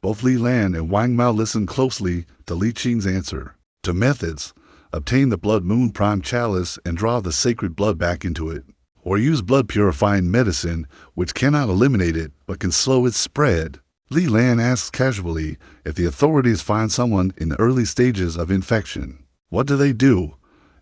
Both Li Lan and Wang Mao listen closely to Li Qing's answer. To methods, obtain the blood moon prime chalice and draw the sacred blood back into it. Or use blood purifying medicine, which cannot eliminate it, but can slow its spread. Li Lan asks casually if the authorities find someone in the early stages of infection. What do they do?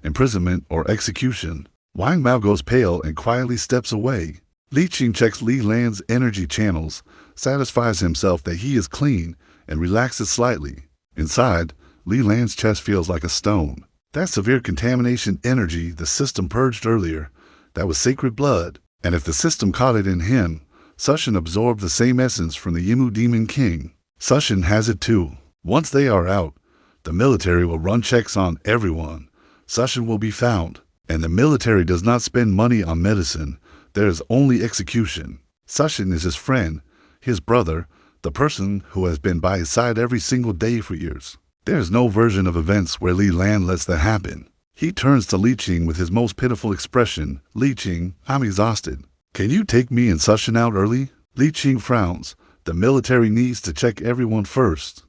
Imprisonment or execution? Wang Mao goes pale and quietly steps away. Li Qing checks Li Lan's energy channels, satisfies himself that he is clean, and relaxes slightly. Inside, Li Lan's chest feels like a stone. That severe contamination energy the system purged earlier, that was sacred blood, and if the system caught it in him, Sushin absorbed the same essence from the Yimu Demon King. Sushin has it too. Once they are out, the military will run checks on everyone. Sushin will be found, and the military does not spend money on medicine. There is only execution. Sushin is his friend, his brother, the person who has been by his side every single day for years. There is no version of events where Li Lan lets that happen. He turns to Li Qing with his most pitiful expression. Li Qing, I'm exhausted. Can you take me and Sushin out early? Li Qing frowns. The military needs to check everyone first.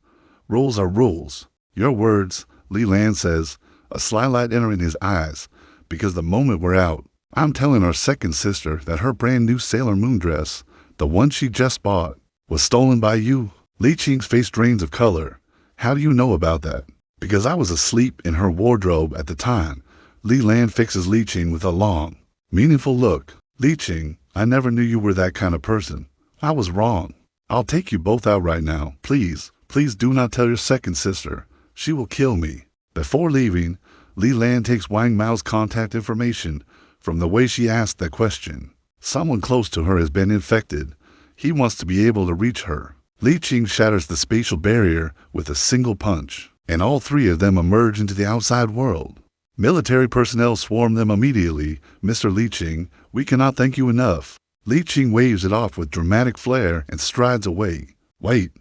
Rules are rules. Your words, Li Lan says, a sly light entering his eyes, because the moment we're out, I'm telling our second sister that her brand new Sailor Moon dress, the one she just bought, was stolen by you. Li Qing's face drains of color. How do you know about that? Because I was asleep in her wardrobe at the time. Li Lan fixes Li Qing with a long, meaningful look. Li Qing, I never knew you were that kind of person. I was wrong. I'll take you both out right now. Please, please do not tell your second sister. She will kill me. Before leaving, Li Lan takes Wang Mao's contact information from the way she asked that question. Someone close to her has been infected. He wants to be able to reach her. Li Qing shatters the spatial barrier with a single punch, and all three of them emerge into the outside world. Military personnel swarm them immediately. Mr. Li Qing, we cannot thank you enough. Li Qing waves it off with dramatic flair and strides away. Wait,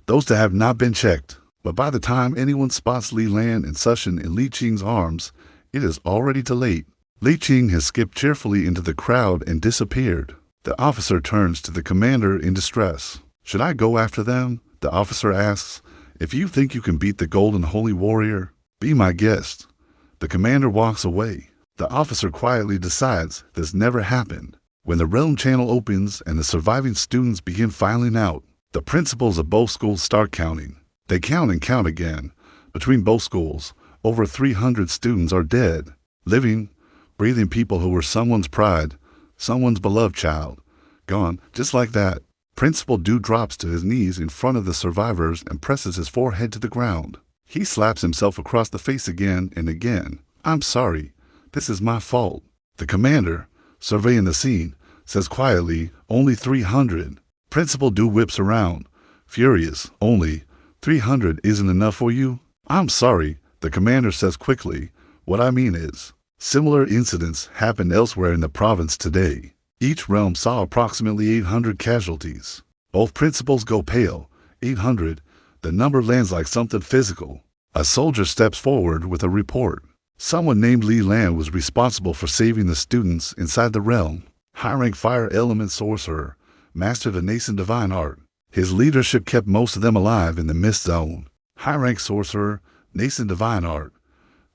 those that have not been checked. But by the time anyone spots Li Lan and Sushin in Li Qing's arms, it is already too late. Li Qing has skipped cheerfully into the crowd and disappeared. The officer turns to the commander in distress. Should I go after them? The officer asks. If you think you can beat the golden holy warrior, be my guest. The commander walks away. The officer quietly decides this never happened. When the realm channel opens and the surviving students begin filing out, the principals of both schools start counting. They count and count again. Between both schools, over 300 students are dead, living, breathing people who were someone's pride, someone's beloved child. Gone, just like that. Principal Du drops to his knees in front of the survivors and presses his forehead to the ground. He slaps himself across the face again and again. I'm sorry. This is my fault. The commander, surveying the scene, says quietly, only 300. Principal Du whips around, furious. Only 300 isn't enough for you? I'm sorry, the commander says quickly. What I mean is, similar incidents happened elsewhere in the province today. Each realm saw approximately 800 casualties. Both principals go pale. 800. The number lands like something physical. A soldier steps forward with a report. Someone named Li Lan was responsible for saving the students inside the realm. High-rank fire element sorcerer, mastered a nascent divine art. His leadership kept most of them alive in the mist zone. High-rank sorcerer, nascent divine art.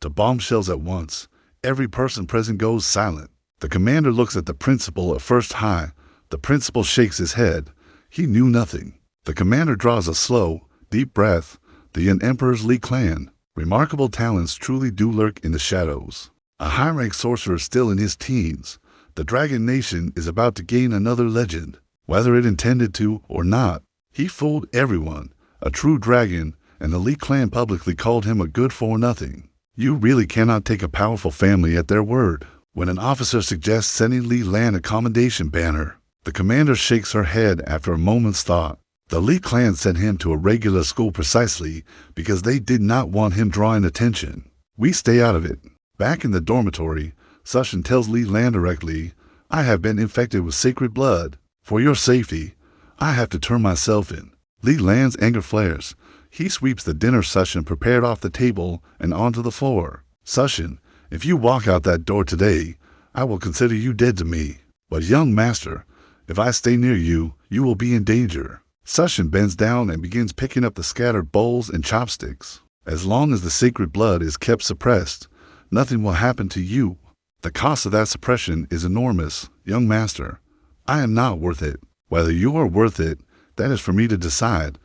To bombshells at once. Every person present goes silent. The commander looks at the principal at first high. The principal shakes his head. He knew nothing. The commander draws a slow, deep breath. The young Emperor's Li clan. Remarkable talents truly do lurk in the shadows. A high-rank sorcerer still in his teens. The Dragon Nation is about to gain another legend. Whether it intended to or not, he fooled everyone. A true dragon, and the Li clan publicly called him a good-for-nothing. You really cannot take a powerful family at their word. When an officer suggests sending Li Lan a commendation banner, the commander shakes her head after a moment's thought. The Li clan sent him to a regular school precisely because they did not want him drawing attention. We stay out of it. Back in the dormitory, Sushin tells Li Lan directly, I have been infected with sacred blood. For your safety, I have to turn myself in. Li Lan's anger flares. He sweeps the dinner Sushin prepared off the table and onto the floor. Sushin, if you walk out that door today, I will consider you dead to me. But young master, if I stay near you, you will be in danger. Sushin bends down and begins picking up the scattered bowls and chopsticks. As long as the sacred blood is kept suppressed, nothing will happen to you. The cost of that suppression is enormous, young master. I am not worth it. Whether you are worth it, that is for me to decide.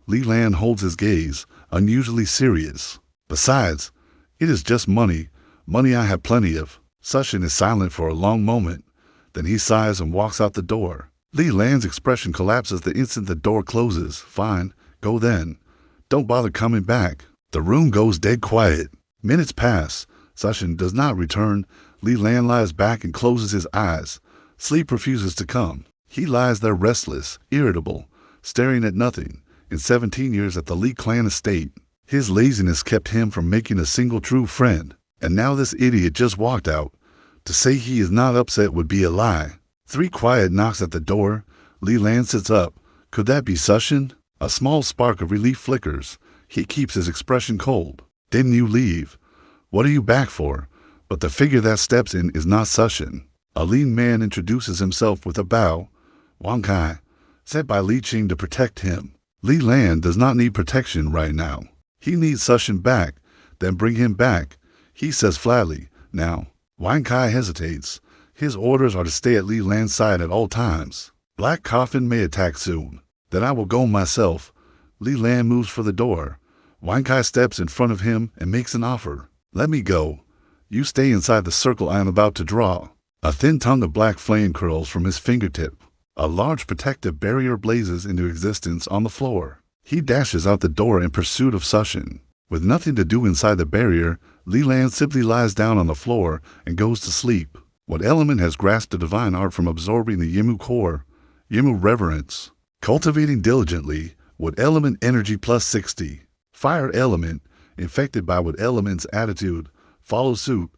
Li Lan holds his gaze, unusually serious. Besides, it is just money. Money I have plenty of. Sushin is silent for a long moment. Then he sighs and walks out the door. Li Lan's expression collapses the instant the door closes. Fine, go then. Don't bother coming back. The room goes dead quiet. Minutes pass. Sushin does not return. Li Lan lies back and closes his eyes. Sleep refuses to come. He lies there restless, irritable, staring at nothing. In 17 years at the Li clan estate, his laziness kept him from making a single true friend. And now this idiot just walked out. To say he is not upset would be a lie. 3 quiet knocks at the door. Li Lan sits up. Could that be Sushin? A small spark of relief flickers. He keeps his expression cold. Didn't you leave? What are you back for? But the figure that steps in is not Sushin. A lean man introduces himself with a bow. Wang Kai, sent by Li Qing to protect him. Li Lan does not need protection right now. He needs Sushin back, then bring him back. He says flatly. Now, Wang Kai hesitates. His orders are to stay at Li Lan's side at all times. Black Coffin may attack soon. Then I will go myself. Li Lan moves for the door. Wankai steps in front of him and makes an offer. Let me go. You stay inside the circle I am about to draw. A thin tongue of black flame curls from his fingertip. A large protective barrier blazes into existence on the floor. He dashes out the door in pursuit of Sushin. With nothing to do inside the barrier, Li Lan simply lies down on the floor and goes to sleep. What element has grasped the divine art from absorbing the Yimu core? Yimu reverence. Cultivating diligently. What element energy plus 60. Fire element, infected by what element's attitude. Follow suit.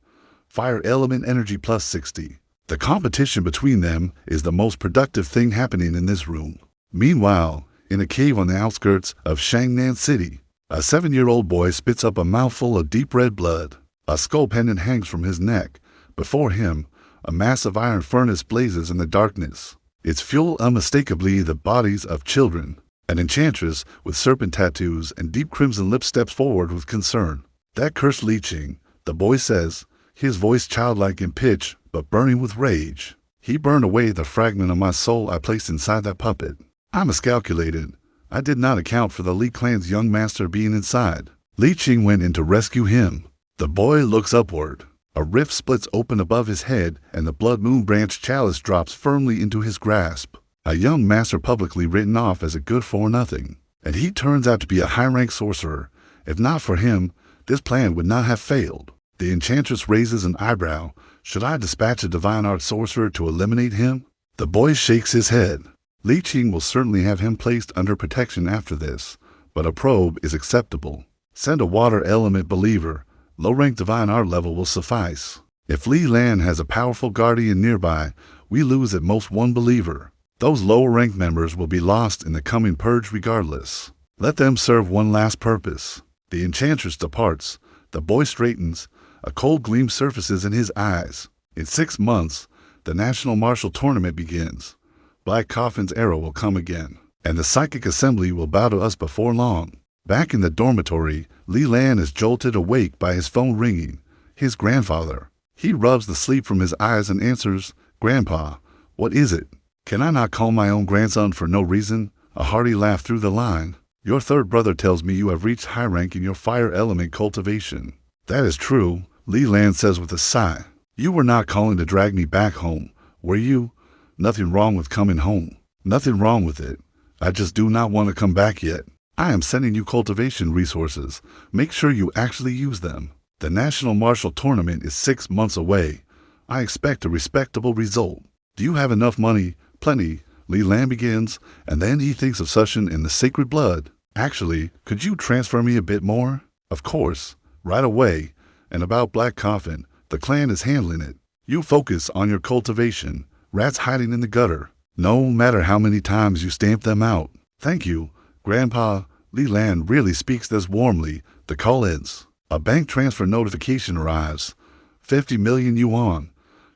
Fire element energy plus 60. The competition between them is the most productive thing happening in this room. Meanwhile, in a cave on the outskirts of Shangnan City, a 7-year-old boy spits up a mouthful of deep red blood. A skull pendant hangs from his neck. Before him, a massive iron furnace blazes in the darkness. Its fuel unmistakably the bodies of children. An enchantress with serpent tattoos and deep crimson lips steps forward with concern. That cursed leeching, the boy says, his voice childlike in pitch, but burning with rage. He burned away the fragment of my soul I placed inside that puppet. I miscalculated. I did not account for the Li clan's young master being inside. Li Qing went in to rescue him. The boy looks upward. A rift splits open above his head, and the blood moon branch chalice drops firmly into his grasp. A young master publicly written off as a good-for-nothing. And he turns out to be a high-rank sorcerer. If not for him, this plan would not have failed. The enchantress raises an eyebrow. Should I dispatch a divine art sorcerer to eliminate him? The boy shakes his head. Li Qing will certainly have him placed under protection after this, but a probe is acceptable. Send a water element believer. Low-rank divine art level will suffice. If Li Lan has a powerful guardian nearby, we lose at most one believer. Those lower-ranked members will be lost in the coming purge regardless. Let them serve one last purpose. The enchantress departs. The boy straightens. A cold gleam surfaces in his eyes. In 6 months, the National Martial Tournament begins. Black Coffin's era will come again, and the Psychic Assembly will bow to us before long. Back in the dormitory, Li Lan is jolted awake by his phone ringing. His grandfather. He rubs the sleep from his eyes and answers, "Grandpa, what is it? Can I not call my own grandson for no reason?" A hearty laugh through the line. "Your third brother tells me you have reached high rank in your fire element cultivation." "That is true," Li Lan says with a sigh. "You were not calling to drag me back home, were you?" "Nothing wrong with coming home. Nothing wrong with it. I just do not want to come back yet. I am sending you cultivation resources. Make sure you actually use them. The National Martial Tournament is 6 months away. I expect a respectable result. Do you have enough money?" "Plenty," Li Lan begins, and then he thinks of Sushin and the sacred blood. "Actually, could you transfer me a bit more?" "Of course. Right away. And about Black Coffin, the clan is handling it. You focus on your cultivation. Rats hiding in the gutter. No matter how many times you stamp them out." "Thank you, Grandpa." Li Lan really speaks this warmly. The call ends. A bank transfer notification arrives. 50 million yuan.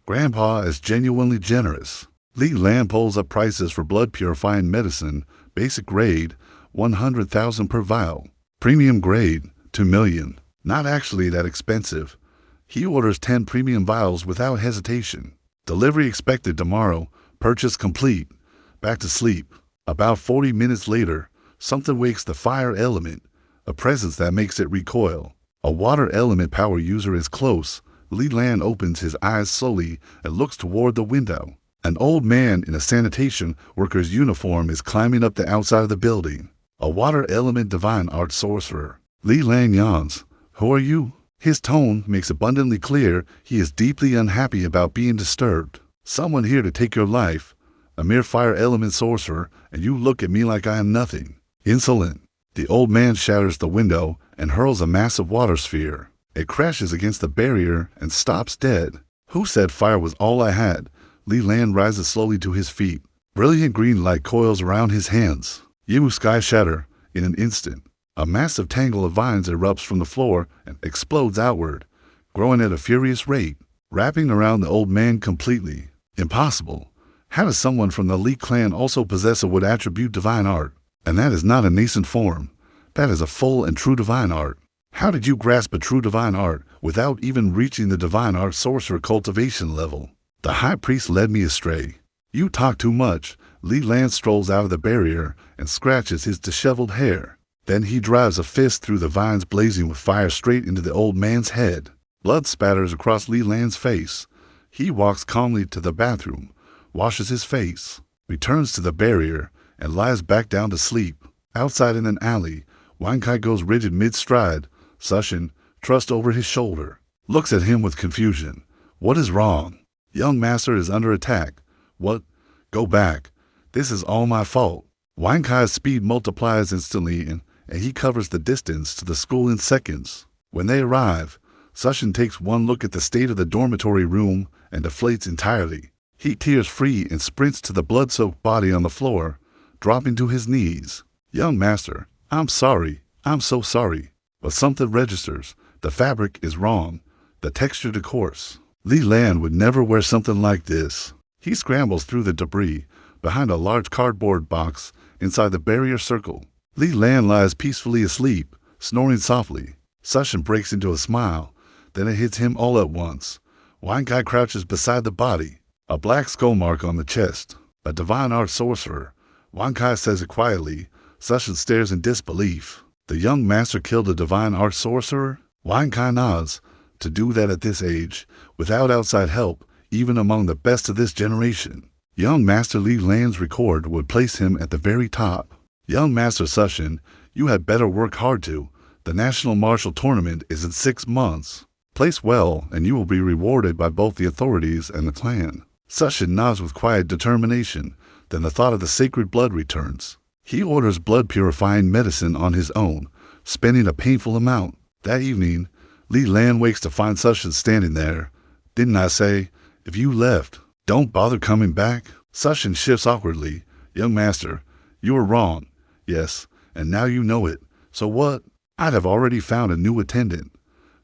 Grandpa is genuinely generous. Li Lan pulls up prices for blood purifying medicine. Basic grade, 100,000 per vial. Premium grade, 2 million. Not actually that expensive. He orders 10 premium vials without hesitation. Delivery expected tomorrow. Purchase complete. Back to sleep. About 40 minutes later, something wakes the fire element, a presence that makes it recoil. A water element power user is close. Li Lan opens his eyes slowly and looks toward the window. An old man in a sanitation worker's uniform is climbing up the outside of the building. A water element divine art sorcerer. Li Lan yawns. "Who are you?" His tone makes abundantly clear he is deeply unhappy about being disturbed. "Someone here to take your life. A mere fire element sorcerer, and you look at me like I am nothing. Insolent." The old man shatters the window and hurls a massive water sphere. It crashes against the barrier and stops dead. "Who said fire was all I had?" Li Lan rises slowly to his feet. Brilliant green light coils around his hands. Yimu sky shatter in an instant. A massive tangle of vines erupts from the floor and explodes outward, growing at a furious rate, wrapping around the old man completely. Impossible. How does someone from the Li clan also possess a wood attribute divine art? And that is not a nascent form. That is a full and true divine art. How did you grasp a true divine art without even reaching the divine art sorcerer cultivation level? The high priest led me astray. You talk too much. Li Lan strolls out of the barrier and scratches his disheveled hair. Then he drives a fist through the vines blazing with fire straight into the old man's head. Blood spatters across Li Lan's face. He walks calmly to the bathroom, washes his face, returns to the barrier, and lies back down to sleep. Outside in an alley, Wang Kai goes rigid mid-stride. Sushin, trussed over his shoulder, looks at him with confusion. What is wrong? Young master is under attack. What? Go back. This is all my fault. Wang Kai's speed multiplies instantly and he covers the distance to the school in seconds. When they arrive, Sushin takes one look at the state of the dormitory room and deflates entirely. He tears free and sprints to the blood-soaked body on the floor, dropping to his knees. Young master, I'm sorry. I'm so sorry. But something registers. The fabric is wrong. The texture too coarse. Li Lan would never wear something like this. He scrambles through the debris behind a large cardboard box inside the barrier circle. Li Lan lies peacefully asleep, snoring softly. Sushin breaks into a smile. Then it hits him all at once. Wang Kai crouches beside the body, a black skull mark on the chest. A divine art sorcerer. Wang Kai says it quietly. Sushin stares in disbelief. The young master killed a divine art sorcerer? Wang Kai nods. To do that at this age, without outside help, even among the best of this generation. Young Master Li Lan's record would place him at the very top. Young Master Sushin, you had better work hard too. The National Martial Tournament is in 6 months. Place well, and you will be rewarded by both the authorities and the clan. Sushin nods with quiet determination. Then the thought of the sacred blood returns. He orders blood-purifying medicine on his own, spending a painful amount. That evening, Li Lan wakes to find Sushin standing there. Didn't I say, if you left, don't bother coming back? Sushin shifts awkwardly. Young master, you were wrong. Yes, and now you know it. So what? I'd have already found a new attendant.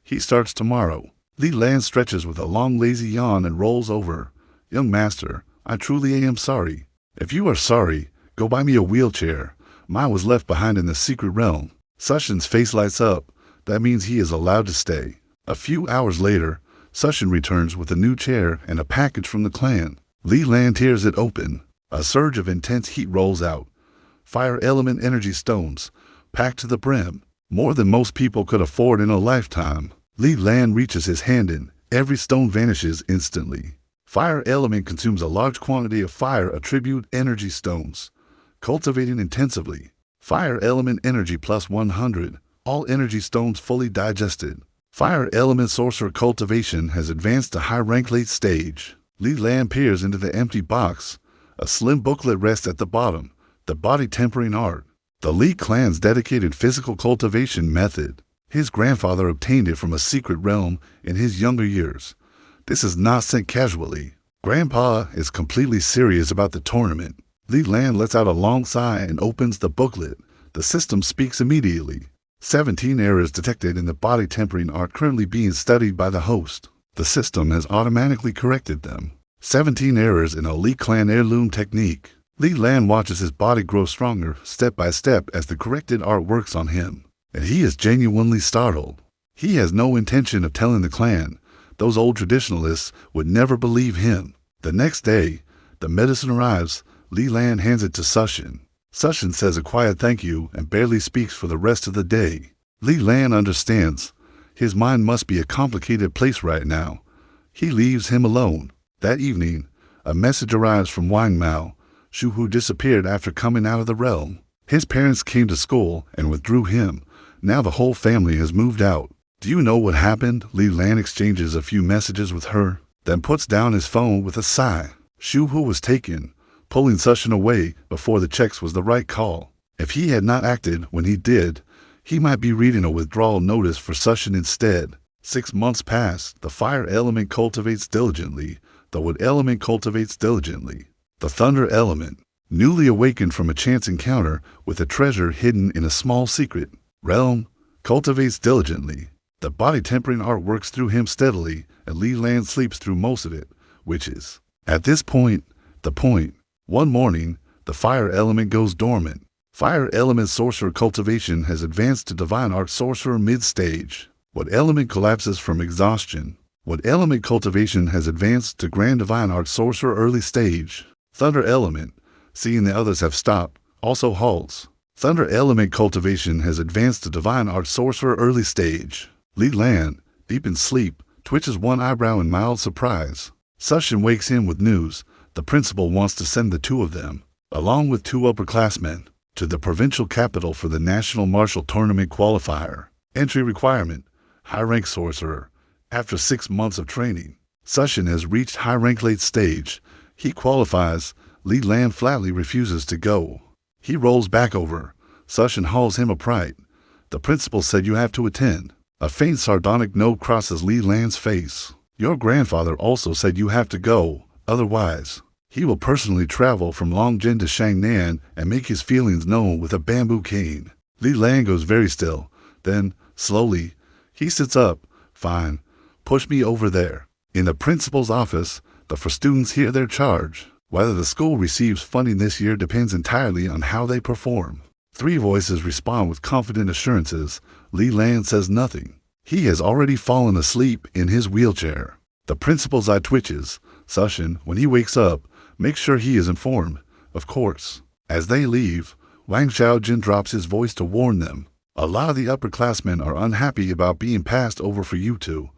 He starts tomorrow. Li Lan stretches with a long lazy yawn and rolls over. Young master, I truly am sorry. If you are sorry, go buy me a wheelchair. Mine was left behind in the secret realm. Sushin's face lights up. That means he is allowed to stay. A few hours later, Sushin returns with a new chair and a package from the clan. Li Lan tears it open. A surge of intense heat rolls out. Fire element energy stones, packed to the brim. More than most people could afford in a lifetime. Li Lan reaches his hand in. Every stone vanishes instantly. Fire element consumes a large quantity of fire attribute energy stones. Cultivating intensively. Fire element energy plus 100. All energy stones fully digested. Fire element sorcerer cultivation has advanced to high rank late stage. Li Lan peers into the empty box. A slim booklet rests at the bottom. The body tempering art. The Li clan's dedicated physical cultivation method. His grandfather obtained it from a secret realm in his younger years. This is not sent casually. Grandpa is completely serious about the tournament. Li Lan lets out a long sigh and opens the booklet. The system speaks immediately. 17 errors detected in the body tempering are currently being studied by the host. The system has automatically corrected them. 17 errors in a Li clan heirloom technique. Li Lan watches his body grow stronger step by step as the corrected art works on him. And he is genuinely startled. He has no intention of telling the clan. Those old traditionalists would never believe him. The next day, the medicine arrives. Li Lan hands it to Sushin. Sushin says a quiet thank you and barely speaks for the rest of the day. Li Lan understands. His mind must be a complicated place right now. He leaves him alone. That evening, a message arrives from Wang Mao, who disappeared after coming out of the realm. His parents came to school and withdrew him. Now the whole family has moved out. Do you know what happened? Li Lan exchanges a few messages with her, then puts down his phone with a sigh. Hu was taken, pulling Sushin away before the checks was the right call. If he had not acted when he did, he might be reading a withdrawal notice for Sushin instead. 6 months pass. The fire element cultivates diligently. The wood element cultivates diligently. The thunder element, newly awakened from a chance encounter with a treasure hidden in a small secret realm, cultivates diligently. The body tempering art works through him steadily, and Li Lan sleeps through most of it, witches. At this point, one morning, the fire element goes dormant. Fire element sorcerer cultivation has advanced to divine art sorcerer mid-stage. What element collapses from exhaustion? What element cultivation has advanced to Grand Divine Art Sorcerer early stage? Thunder element, seeing the others have stopped, also halts. Thunder element cultivation has advanced to Divine Art Sorcerer early stage. Li Lan, deep in sleep, twitches one eyebrow in mild surprise. Sushin wakes him with news. The principal wants to send the two of them, along with two upperclassmen, to the provincial capital for the National Martial Tournament qualifier. Entry requirement: high-rank sorcerer. After 6 months of training, Sushin has reached high-rank late stage. He qualifies. Li Lan flatly refuses to go. He rolls back over. Sushin hauls him upright. The principal said you have to attend. A faint sardonic note crosses Li Lan's face. Your grandfather also said you have to go, otherwise. He will personally travel from Longjin to Shangnan and make his feelings known with a bamboo cane. Li Lan goes very still. Then, slowly, he sits up. Fine. Push me over there. In the principal's office, the four students hear their charge. Whether the school receives funding this year depends entirely on how they perform. 3 voices respond with confident assurances. Li Lan says nothing. He has already fallen asleep in his wheelchair. The principal's eye twitches. Sushin, when he wakes up, makes sure he is informed, of course. As they leave, Wang Xiaojin drops his voice to warn them. A lot of the upperclassmen are unhappy about being passed over for you two.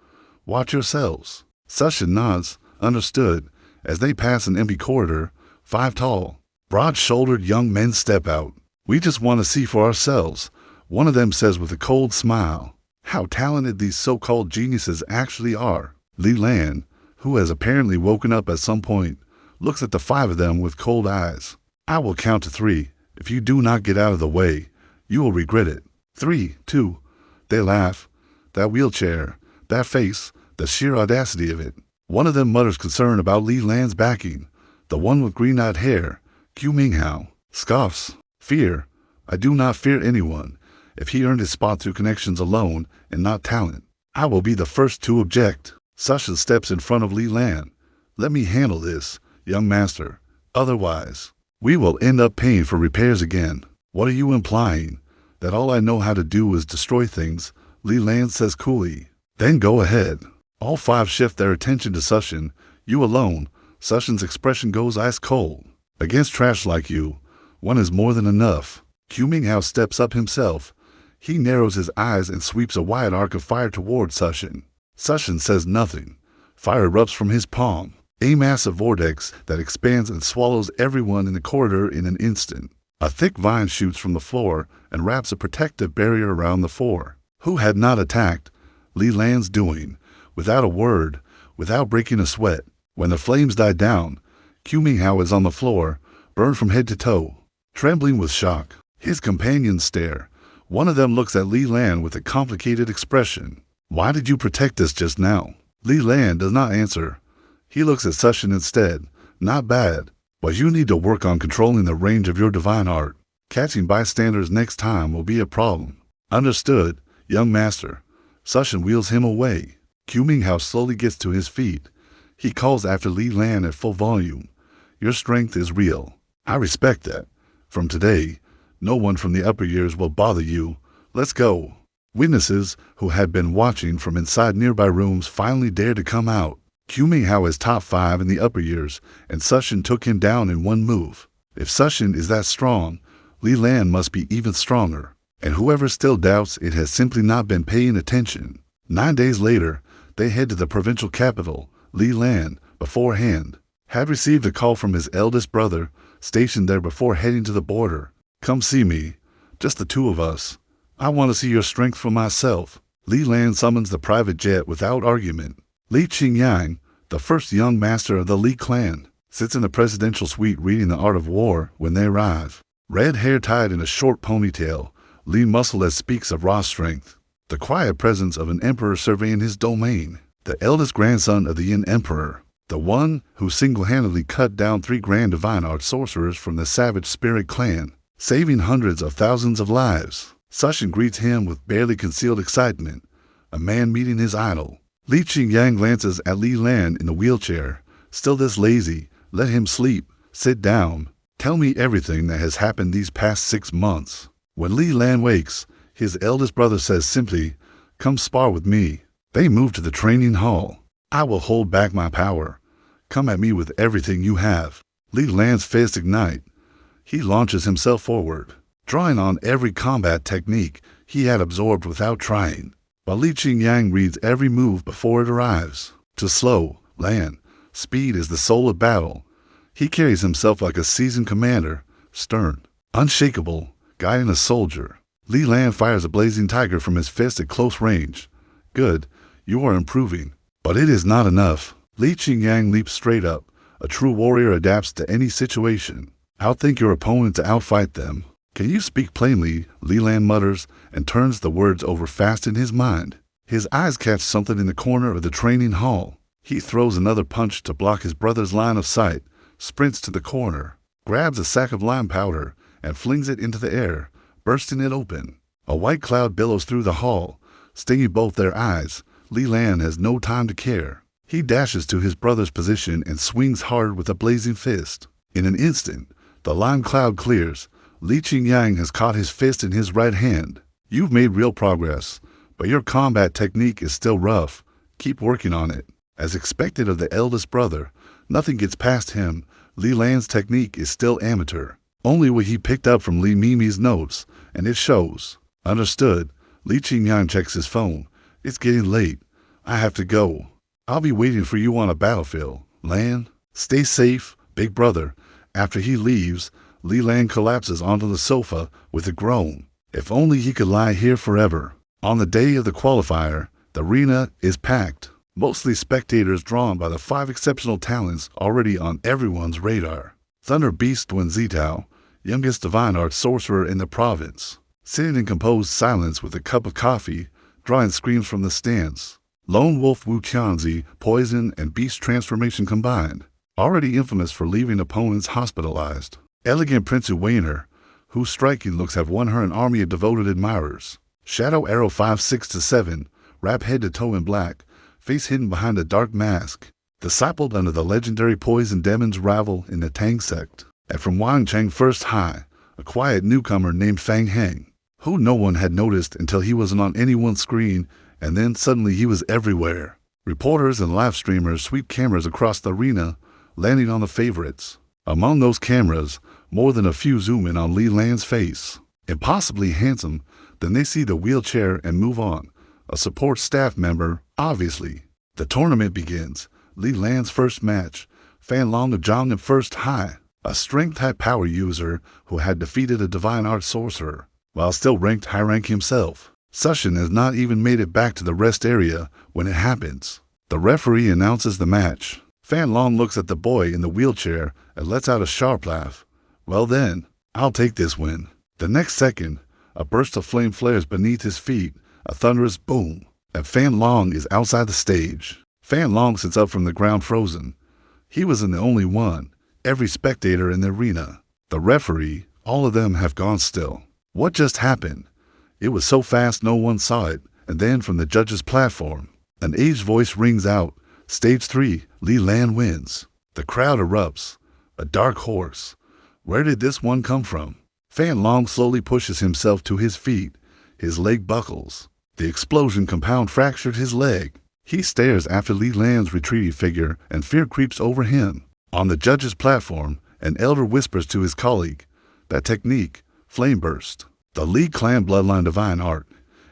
Watch yourselves. Sushin nods. Understood. As they pass an empty corridor, 5 tall, broad-shouldered young men step out. We just want to see for ourselves, one of them says with a cold smile. How talented these so-called geniuses actually are. Li Lan, who has apparently woken up at some point, looks at the 5 of them with cold eyes. I will count to 3. If you do not get out of the way, you will regret it. 3, 2. They laugh. That wheelchair, that face, the sheer audacity of it. One of them mutters concern about Li Lan's backing. The one with green-eyed hair, Q Minghao, scoffs. Fear. I do not fear anyone. If he earned his spot through connections alone and not talent, I will be the first to object. Sushin steps in front of Li Lan. Let me handle this, young master. Otherwise, we will end up paying for repairs again. What are you implying? That all I know how to do is destroy things? Li Lan says coolly. Then go ahead. All 5 shift their attention to Sushin. You alone. Sushin's expression goes ice cold. Against trash like you, one is more than enough. Q Minghao steps up himself. He narrows his eyes and sweeps a wide arc of fire toward Sushin. Sushin says nothing. Fire erupts from his palm, a massive vortex that expands and swallows everyone in the corridor in an instant. A thick vine shoots from the floor and wraps a protective barrier around the 4 who had not attacked. Li Lan's doing, without a word, without breaking a sweat. When the flames die down, Q Minghao is on the floor, burned from head to toe, trembling with shock. His companions stare. One of them looks at Li Lan with a complicated expression. Why did you protect us just now? Li Lan does not answer. He looks at Sushin instead. Not bad, but you need to work on controlling the range of your divine art. Catching bystanders next time will be a problem. Understood, young master. Sushin wheels him away. Q Minghao slowly gets to his feet. He calls after Li Lan at full volume. Your strength is real. I respect that. From today, no one from the upper years will bother you. Let's go. Witnesses, who had been watching from inside nearby rooms, finally dared to come out. Q Minghao is top 5 in the upper years, and Sushin took him down in one move. If Sushin is that strong, Li Lan must be even stronger. And whoever still doubts it has simply not been paying attention. 9 days later, they head to the provincial capital. Li Lan, beforehand, had received a call from his eldest brother, stationed there before heading to the border. Come see me. Just the 2 of us. I want to see your strength for myself. Li Lan summons the private jet without argument. Li Qingyang, the first young master of the Li clan, sits in the presidential suite reading The Art of War when they arrive. Red hair tied in a short ponytail, lean muscle speaks of raw strength. The quiet presence of an emperor surveying his domain. The eldest grandson of the Yin Emperor. The one who single-handedly cut down 3 grand divine art sorcerers from the savage spirit clan, saving hundreds of thousands of lives. Sushin greets him with barely concealed excitement. A man meeting his idol. Li Qingyang glances at Li Lan in the wheelchair. Still this lazy. Let him sleep. Sit down. Tell me everything that has happened these past 6 months. When Li Lan wakes, his eldest brother says simply, come spar with me. They move to the training hall. I will hold back my power. Come at me with everything you have. Li Lan's fists ignite. He launches himself forward, drawing on every combat technique he had absorbed without trying, while Li Qingyang reads every move before it arrives. To slow Lan, speed is the soul of battle. He carries himself like a seasoned commander, stern, unshakable, guiding a soldier. Li Lan fires a blazing tiger from his fist at close range. Good, you are improving. But it is not enough. Li Qingyang leaps straight up. A true warrior adapts to any situation. Outthink your opponent to outfight them. Can you speak plainly? Li Lan mutters and turns the words over fast in his mind. His eyes catch something in the corner of the training hall. He throws another punch to block his brother's line of sight, sprints to the corner, grabs a sack of lime powder, and flings it into the air, bursting it open. A white cloud billows through the hall, stinging both their eyes. Li Lan has no time to care. He dashes to his brother's position and swings hard with a blazing fist. In an instant, the lime cloud clears. Li Qingyang has caught his fist in his right hand. You've made real progress, but your combat technique is still rough. Keep working on it. As expected of the eldest brother, nothing gets past him. Li Lan's technique is still amateur. Only what he picked up from Li Mimi's notes, and it shows. Understood. Li Qingyang checks his phone. It's getting late. I have to go. I'll be waiting for you on a battlefield. Lan, stay safe, big brother. After he leaves, Li Lan collapses onto the sofa with a groan. If only he could lie here forever. On the day of the qualifier, the arena is packed. Mostly spectators drawn by the 5 exceptional talents already on everyone's radar. Thunder Beast Wen Zitao, youngest divine art sorcerer in the province, sitting in composed silence with a cup of coffee, drawing screams from the stands. Lone Wolf Wu Qianzi, poison and beast transformation combined, already infamous for leaving opponents hospitalized. Elegant Prince Uwainer, whose striking looks have won her an army of devoted admirers. Shadow Arrow 5-6-7, wrapped head to toe in black, face hidden behind a dark mask, discipled under the legendary poison demon's rival in the Tang sect. And from Wangchang First High, a quiet newcomer named Fang Heng, who no one had noticed until he wasn't on anyone's screen, and then suddenly he was everywhere. Reporters and live streamers sweep cameras across the arena, landing on the favorites. Among those cameras, more than a few zoom in on Li Lan's face. Impossibly handsome, then they see the wheelchair and move on. A support staff member, obviously. The tournament begins. Li Lan's first match. Fan Long of Zhang at First High, a strength-type power user who had defeated a divine art sorcerer, while still ranked high rank himself. Sushin has not even made it back to the rest area when it happens. The referee announces the match. Fan Long looks at the boy in the wheelchair and lets out a sharp laugh. Well then, I'll take this win. The next second, a burst of flame flares beneath his feet, a thunderous boom, and Fan Long is outside the stage. Fan Long sits up from the ground frozen. He wasn't the only one. Every spectator in the arena, the referee, all of them have gone still. What just happened? It was so fast no one saw it, and then from the judge's platform, an aged voice rings out. Stage 3, Li Lan wins. The crowd erupts. A dark horse. Where did this one come from? Fan Long slowly pushes himself to his feet. His leg buckles. The explosion compound fractured his leg. He stares after Li Lan's retreating figure, and fear creeps over him. On the judge's platform, an elder whispers to his colleague, "That technique, flame burst. The Li clan bloodline divine art,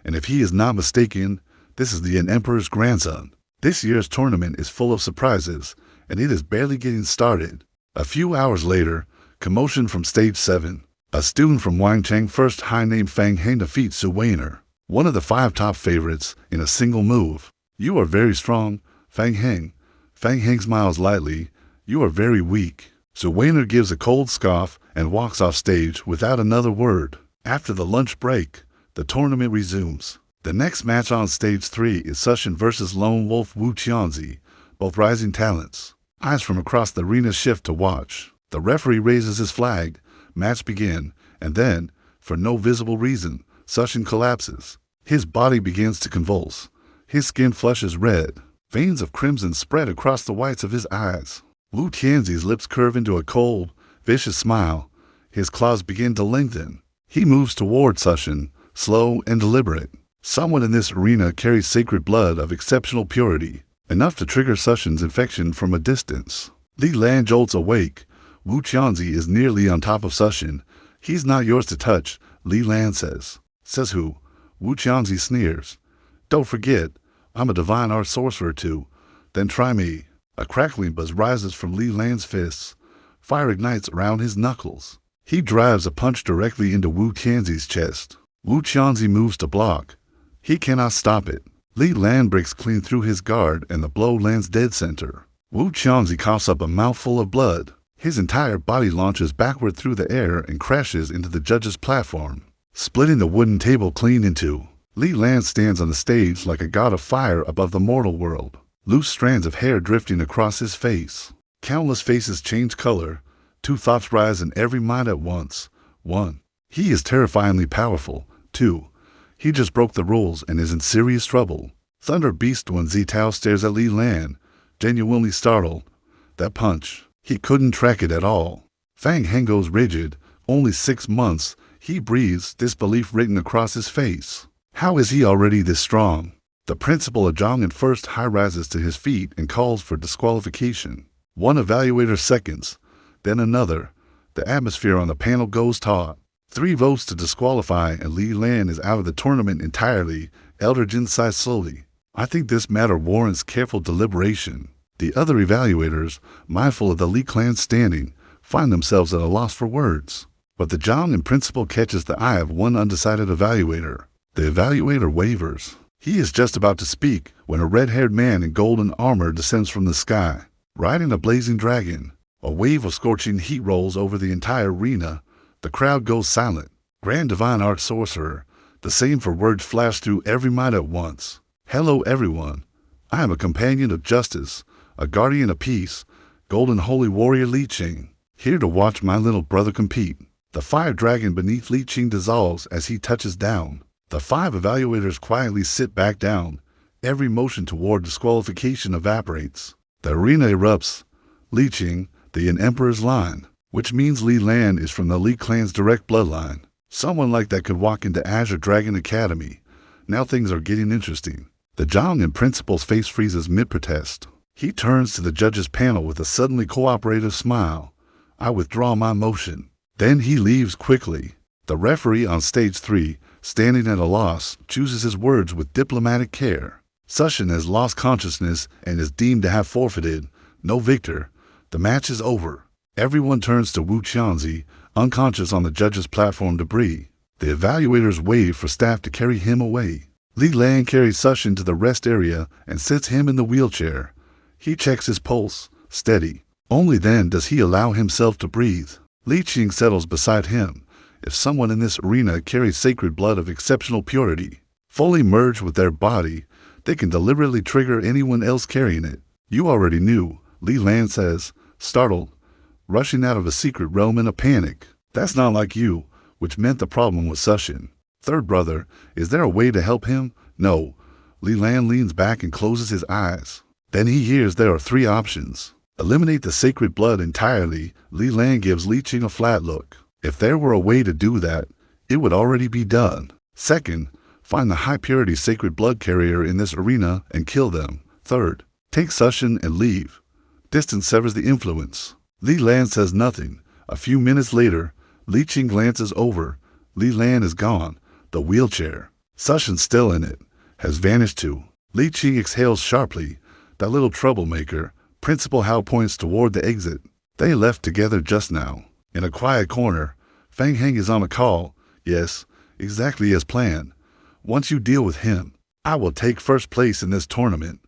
and if he is not mistaken, this is the emperor's grandson." This year's tournament is full of surprises, and it is barely getting started. A few hours later, commotion from Stage 7. A student from Wangchang First High named Fang Heng defeats Su Weiner, one of the 5 top favorites, in a single move. "You are very strong, Fang Heng." Fang Heng smiles lightly. "You are very weak." Su Weiner gives a cold scoff and walks off stage without another word. After the lunch break, the tournament resumes. The next match on Stage 3 is Sushin versus Lone Wolf Wu Qianzi, both rising talents. Eyes from across the arena shift to watch. The referee raises his flag, match begin, and then, for no visible reason, Sushin collapses. His body begins to convulse. His skin flushes red. Veins of crimson spread across the whites of his eyes. Wu Qianzi's lips curve into a cold, vicious smile. His claws begin to lengthen. He moves toward Sushin, slow and deliberate. Someone in this arena carries sacred blood of exceptional purity. enough to trigger Sushin's infection from a distance. Li Lan jolts awake. Wu Qianzi is nearly on top of Sushin. He's not yours to touch, Li Lan says. Says who? Wu Qianzi sneers. Don't forget, I'm a divine art sorcerer too. Then try me. A crackling buzz rises from Li Lan's fists. Fire ignites around his knuckles. He drives a punch directly into Wu Qianzi's chest. Wu Qianzi moves to block. He cannot stop it. Li Lan breaks clean through his guard and the blow lands dead center. Wu Qianzi coughs up a mouthful of blood. His entire body launches backward through the air and crashes into the judge's platform, splitting the wooden table clean in two. Li Lan stands on the stage like a god of fire above the mortal world, loose strands of hair drifting across his face. Countless faces change color. Two thoughts rise in every mind at once. 1. He is terrifyingly powerful. 2. He just broke the rules and is in serious trouble. Thunder Beast One Zitao stares at Li Lan, genuinely startled. That punch. He couldn't track it at all. Fang Heng goes rigid. Only 6 months. He breathes, disbelief written across his face. How is he already this strong? The principal of Zhang first high rises to his feet and calls for disqualification. One evaluator seconds, then another. The atmosphere on the panel goes taut. 3 votes to disqualify and Li Lan is out of the tournament entirely. Elder Jin sighs slowly. I think this matter warrants careful deliberation. The other evaluators, mindful of the Li clan's standing, find themselves at a loss for words. But the Zhang principal catches the eye of one undecided evaluator. The evaluator wavers. He is just about to speak when a red-haired man in golden armor descends from the sky, riding a blazing dragon. A wave of scorching heat rolls over the entire arena. The crowd goes silent. Grand Divine Art Sorcerer. The same for words flash through every mind at once. Hello everyone. I am a companion of justice, a guardian of peace, golden holy warrior Li Qing, here to watch my little brother compete. The fire dragon beneath Li Qing dissolves as he touches down. The 5 evaluators quietly sit back down. Every motion toward disqualification evaporates. The arena erupts. Li Qing, the Emperor's line, which means Li Lan is from the Li clan's direct bloodline. Someone like that could walk into Azure Dragon Academy. Now things are getting interesting. The Zhang principal's face freezes mid-protest. He turns to the judges' panel with a suddenly cooperative smile. I withdraw my motion. Then he leaves quickly. The referee on stage 3, standing at a loss, chooses his words with diplomatic care. Sushin has lost consciousness and is deemed to have forfeited. No victor. The match is over. Everyone turns to Wu Qianzi, unconscious on the judges' platform debris. The evaluators wave for staff to carry him away. Li Lan carries Sushin to the rest area and sits him in the wheelchair. He checks his pulse, steady. Only then does he allow himself to breathe. Li Qing settles beside him. If someone in this arena carries sacred blood of exceptional purity, fully merged with their body, they can deliberately trigger anyone else carrying it. You already knew, Li Lan says, startled, rushing out of a secret realm in a panic. That's not like you, which meant the problem was Sushin. Third brother, is there a way to help him? No. Li Lan leans back and closes his eyes. Then he hears there are 3 options. Eliminate the sacred blood entirely. Li Lan gives Li Qing a flat look. If there were a way to do that, it would already be done. Second, find the high-purity sacred blood carrier in this arena and kill them. Third, take Sushin and leave. Distance severs the influence. Li Lan says nothing. A few minutes later, Li Qing glances over. Li Lan is gone. The wheelchair, Sushin still in it, has vanished too. Li Qing exhales sharply. That little troublemaker. Principal Hao points toward the exit. They left together just now. In a quiet corner, Fang Heng is on a call. Yes, exactly as planned. Once you deal with him, I will take first place in this tournament.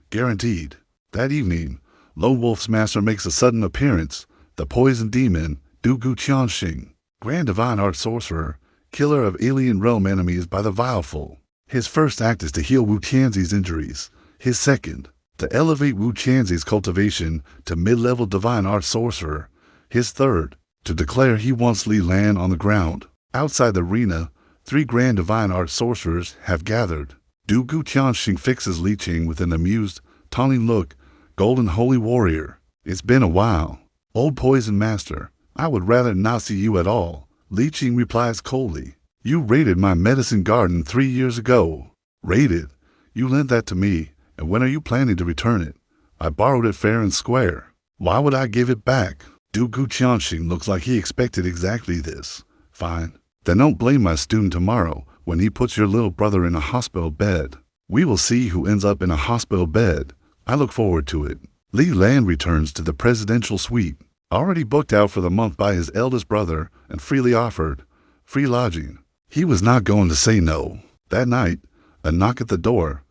Guaranteed. That evening, Lone Wolf's master makes a sudden appearance. The poison demon, Du Gu Qianxing, Grand Divine Art Sorcerer, killer of alien realm enemies by the vileful. His first act is to heal Wu Qianzi's injuries. His second, to elevate Wu Qianzi's cultivation to mid-level Divine Art Sorcerer. His third, to declare he wants Li Lan on the ground. Outside the arena, 3 Grand Divine Art Sorcerers have gathered. Du Gu Qianxing fixes Li Qing with an amused, taunting look. Golden Holy Warrior, it's been a while. Old Poison Master, I would rather not see you at all. Li Qing replies coldly. You raided my medicine garden 3 years ago. Raided? You lent that to me, And when are you planning to return it? I borrowed it fair and square. Why would I give it back? Du Gu Qianxing looks like he expected exactly this. Fine. Then don't blame my student tomorrow when he puts your little brother in a hospital bed. We will see who ends up in a hospital bed. I look forward to it. Li Lan returns to the presidential suite, already booked out for the month by his eldest brother and freely offered free lodging. He was not going to say no. That night, a knock at the door.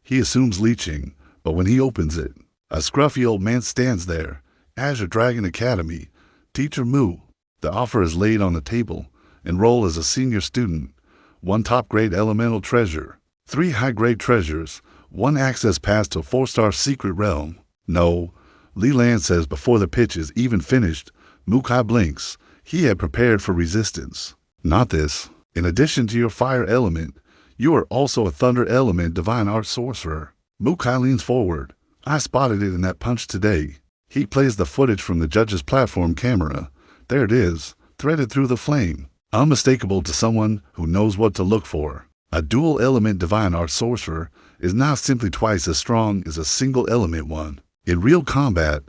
He assumes leeching, but when he opens it, a scruffy old man stands there. Azure Dragon Academy. Teacher Mu. The offer is laid on the table. Enroll as a senior student. 1 top-grade elemental treasure. 3 high-grade treasures. 1 access pass to 4-star secret realm. No, Li Lan says before the pitch is even finished. Mukai blinks. He had prepared for resistance. Not this. In addition to your fire element, you are also a thunder element divine art sorcerer. Mukai leans forward. I spotted it in that punch today. He plays the footage from the judge's platform camera. There it is, threaded through the flame. Unmistakable to someone who knows what to look for. A dual element divine art sorcerer is now simply twice as strong as a single element one. In real combat,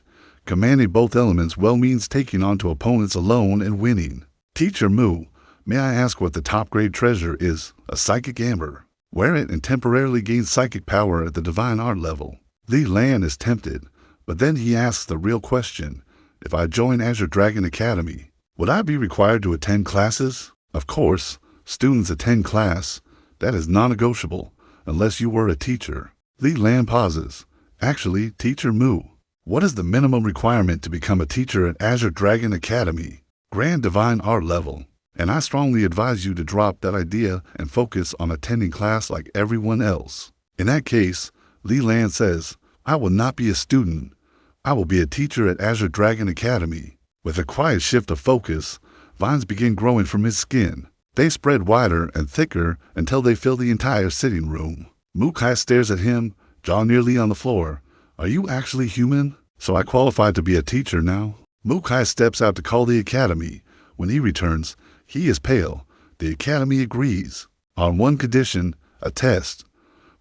commanding both elements well means taking on to opponents alone and winning. Teacher Mu, may I ask what the top grade treasure is? A psychic amber. Wear it and temporarily gain psychic power at the divine art level. Li Lan is tempted, but then he asks the real question. If I join Azure Dragon Academy, would I be required to attend classes? Of course, students attend class. That is non-negotiable, unless you were a teacher. Li Lan pauses. Actually, Teacher Mu, what is the minimum requirement to become a teacher at Azure Dragon Academy? Grand Divine Art level. And I strongly advise you to drop that idea and focus on attending class like everyone else. In that case, Li Lan says, I will not be a student. I will be a teacher at Azure Dragon Academy. With a quiet shift of focus, vines begin growing from his skin. They spread wider and thicker until they fill the entire sitting room. Mukai stares at him, jaw nearly on the floor. Are you actually human? So I qualify to be a teacher now? Mukai steps out to call the academy. When he returns, he is pale. The academy agrees. On one condition, a test.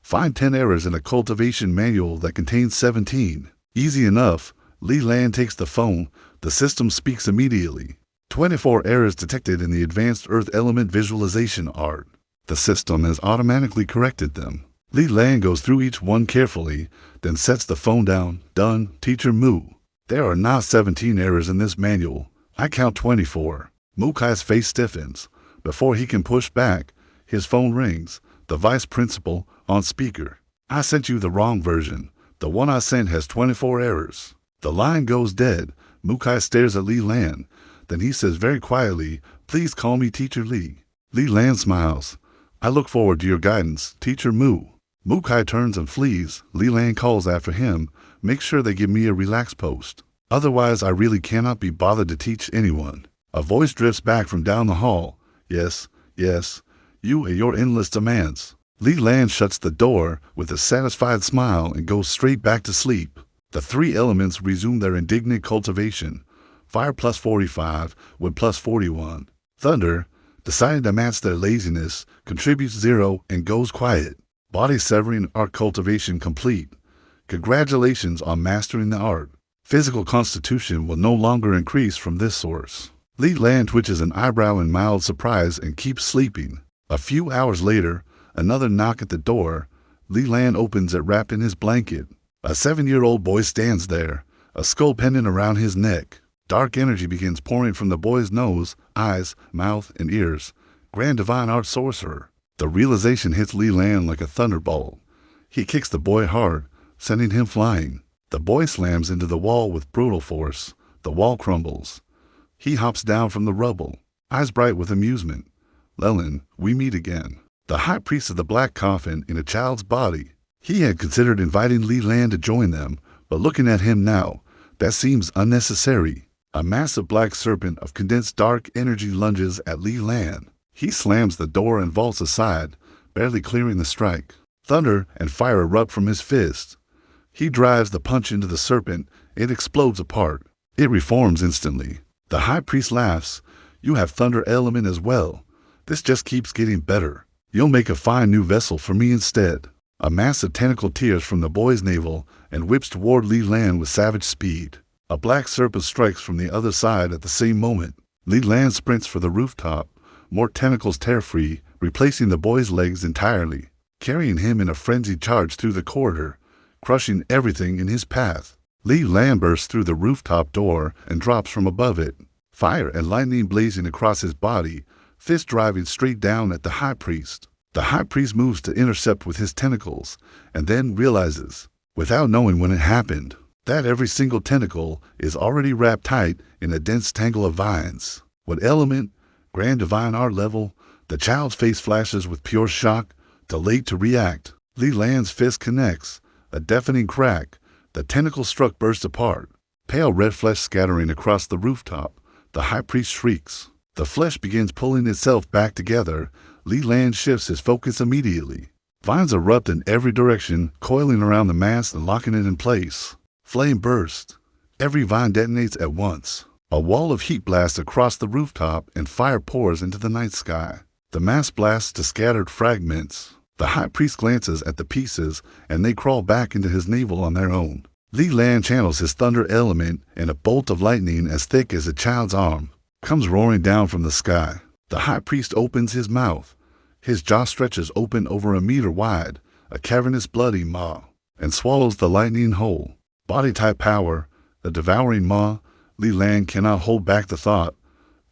Find 10 errors in a cultivation manual that contains 17. Easy enough. Li Lan takes the phone. The system speaks immediately. 24 errors detected in the advanced earth element visualization art. The system has automatically corrected them. Li Lan goes through each one carefully, then sets the phone down. Done, Teacher Mu. There are not 17 errors in this manual. I count 24. Mukai's face stiffens. Before he can push back, his phone rings. The vice principal, on speaker. I sent you the wrong version. The one I sent has 24 errors. The line goes dead. Mukai stares at Li Lan. Then he says very quietly, please call me Teacher Li. Li Lan smiles. I look forward to your guidance, Teacher Mu. Mukai turns and flees. Li Lan calls after him. Make sure they give me a relaxed post. Otherwise, I really cannot be bothered to teach anyone. A voice drifts back from down the hall. Yes, yes, you and your endless demands. Li Lan shuts the door with a satisfied smile and goes straight back to sleep. The 3 elements resume their indignant cultivation. Fire plus 45, wood plus 41. Thunder, deciding to match their laziness, contributes 0 and goes quiet. Body severing art cultivation complete. Congratulations on mastering the art. Physical constitution will no longer increase from this source. Li Lan twitches an eyebrow in mild surprise and keeps sleeping. A few hours later, another knock at the door. Li Lan opens it wrapped in his blanket. A 7-year-old boy stands there, a skull pendant around his neck. Dark energy begins pouring from the boy's nose, eyes, mouth, and ears. Grand Divine Art Sorcerer. The realization hits Li Lan like a thunderbolt. He kicks the boy hard, sending him flying. The boy slams into the wall with brutal force. The wall crumbles. He hops down from the rubble, eyes bright with amusement. Lelan, we meet again. The high priest of the black coffin in a child's body. He had considered inviting Li Lan to join them, but looking at him now, that seems unnecessary. A massive black serpent of condensed dark energy lunges at Li Lan. He slams the door and vaults aside, barely clearing the strike. Thunder and fire erupt from his fist. He drives the punch into the serpent. It explodes apart. It reforms instantly. The high priest laughs. You have thunder element as well. This just keeps getting better. You'll make a fine new vessel for me instead. A mass of tentacle tears from the boy's navel and whips toward Li Lan with savage speed. A black serpent strikes from the other side at the same moment. Li Lan sprints for the rooftop, more tentacles tear free, replacing the boy's legs entirely, carrying him in a frenzied charge through the corridor, crushing everything in his path. Li Lan bursts through the rooftop door and drops from above it, fire and lightning blazing across his body, fist driving straight down at the high priest. The high priest moves to intercept with his tentacles, and then realizes, without knowing when it happened, that every single tentacle is already wrapped tight in a dense tangle of vines. What element? Grand divine art level? The child's face flashes with pure shock, delayed to react. Li Lan's fist connects. A deafening crack. The tentacle struck bursts apart. Pale red flesh scattering across the rooftop. The high priest shrieks. The flesh begins pulling itself back together. Li Lan shifts his focus immediately. Vines erupt in every direction, coiling around the mass and locking it in place. Flame bursts. Every vine detonates at once. A wall of heat blasts across the rooftop and fire pours into the night sky. The mass blasts to scattered fragments. The high priest glances at the pieces and they crawl back into his navel on their own. Li Lan channels his thunder element and a bolt of lightning as thick as a child's arm comes roaring down from the sky. The high priest opens his mouth. His jaw stretches open over a meter wide, a cavernous bloody maw, and swallows the lightning whole. Body-type power, the devouring maw. Li Lan cannot hold back the thought.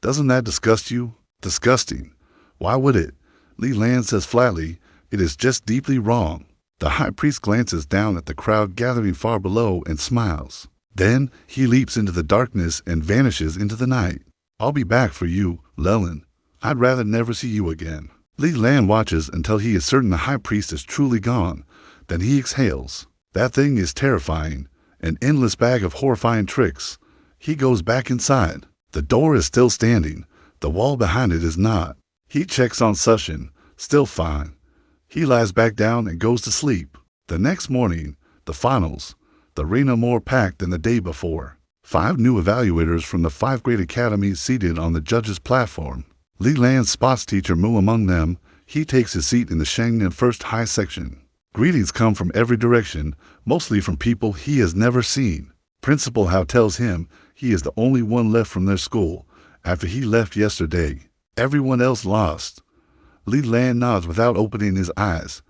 Doesn't that disgust you? Disgusting. Why would it? Li Lan says flatly, it is just deeply wrong. The high priest glances down at the crowd gathering far below and smiles. Then he leaps into the darkness and vanishes into the night. I'll be back for you, Li Lan. I'd rather never see you again. Li Lan watches until he is certain the high priest is truly gone. Then he exhales. That thing is terrifying. An endless bag of horrifying tricks. He goes back inside. The door is still standing. The wall behind it is not. He checks on Sushin. Still fine. He lies back down and goes to sleep. The next morning, the finals. The arena more packed than the day before. 5 new evaluators from the 5 grade academies seated on the judges' platform. Li Lan's sports teacher Mu among them. He takes his seat in the Shangnan First High section. Greetings come from every direction, mostly from people he has never seen. Principal Hao tells him he is the only one left from their school after he left yesterday. Everyone else lost. Li Lan nods without opening his eyes.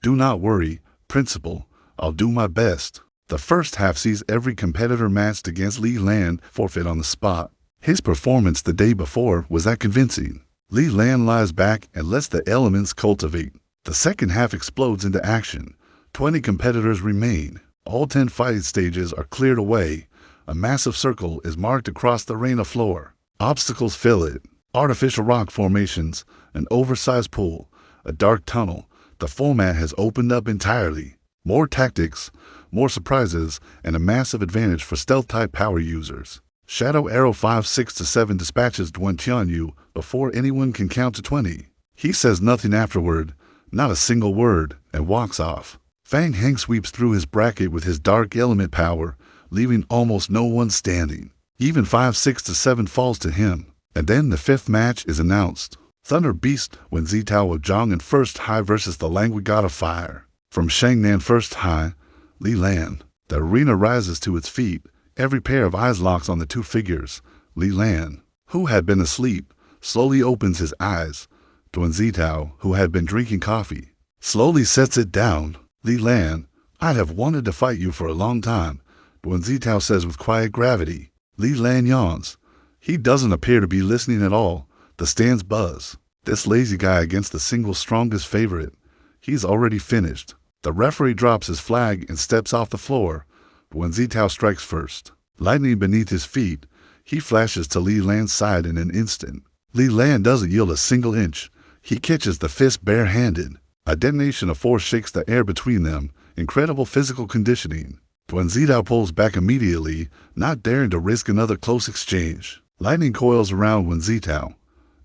Do not worry, Principal. I'll do my best. The first half sees every competitor matched against Li Lan forfeit on the spot. His performance the day before was that convincing. Li Lan lies back and lets the elements cultivate. The second half explodes into action. 20 competitors remain. All 10 fighting stages are cleared away. A massive circle is marked across the arena floor. Obstacles fill it. Artificial rock formations, an oversized pool, a dark tunnel. The format has opened up entirely. More tactics, more surprises, and a massive advantage for stealth-type power users. Shadow Arrow 5-6-7 dispatches Duan Tianyu before anyone can count to 20. He says nothing afterward. Not a single word, and walks off. Fang Heng sweeps through his bracket with his dark element power, leaving almost no one standing. Even 5-6-7 falls to him. And then the 5th match is announced. Thunder Beast Wen Zitao of Zhang in First High versus the Languid God of Fire. From Shangnan First High, Li Lan. The arena rises to its feet. Every pair of eyes locks on the 2 figures. Li Lan, who had been asleep, slowly opens his eyes. Duan Zitao, who had been drinking coffee, slowly sets it down. Li Lan, I'd have wanted to fight you for a long time, Duan Zitao says with quiet gravity. Li Lan yawns. He doesn't appear to be listening at all. The stands buzz. This lazy guy against the single strongest favorite. He's already finished. The referee drops his flag and steps off the floor. Duan Zitao strikes first. Lightning beneath his feet, he flashes to Li Lan's side in an instant. Li Lan doesn't yield a single inch. He catches the fist bare-handed. A detonation of force shakes the air between them. Incredible physical conditioning. Duan Zitao pulls back immediately, not daring to risk another close exchange. Lightning coils around Wen Zitao.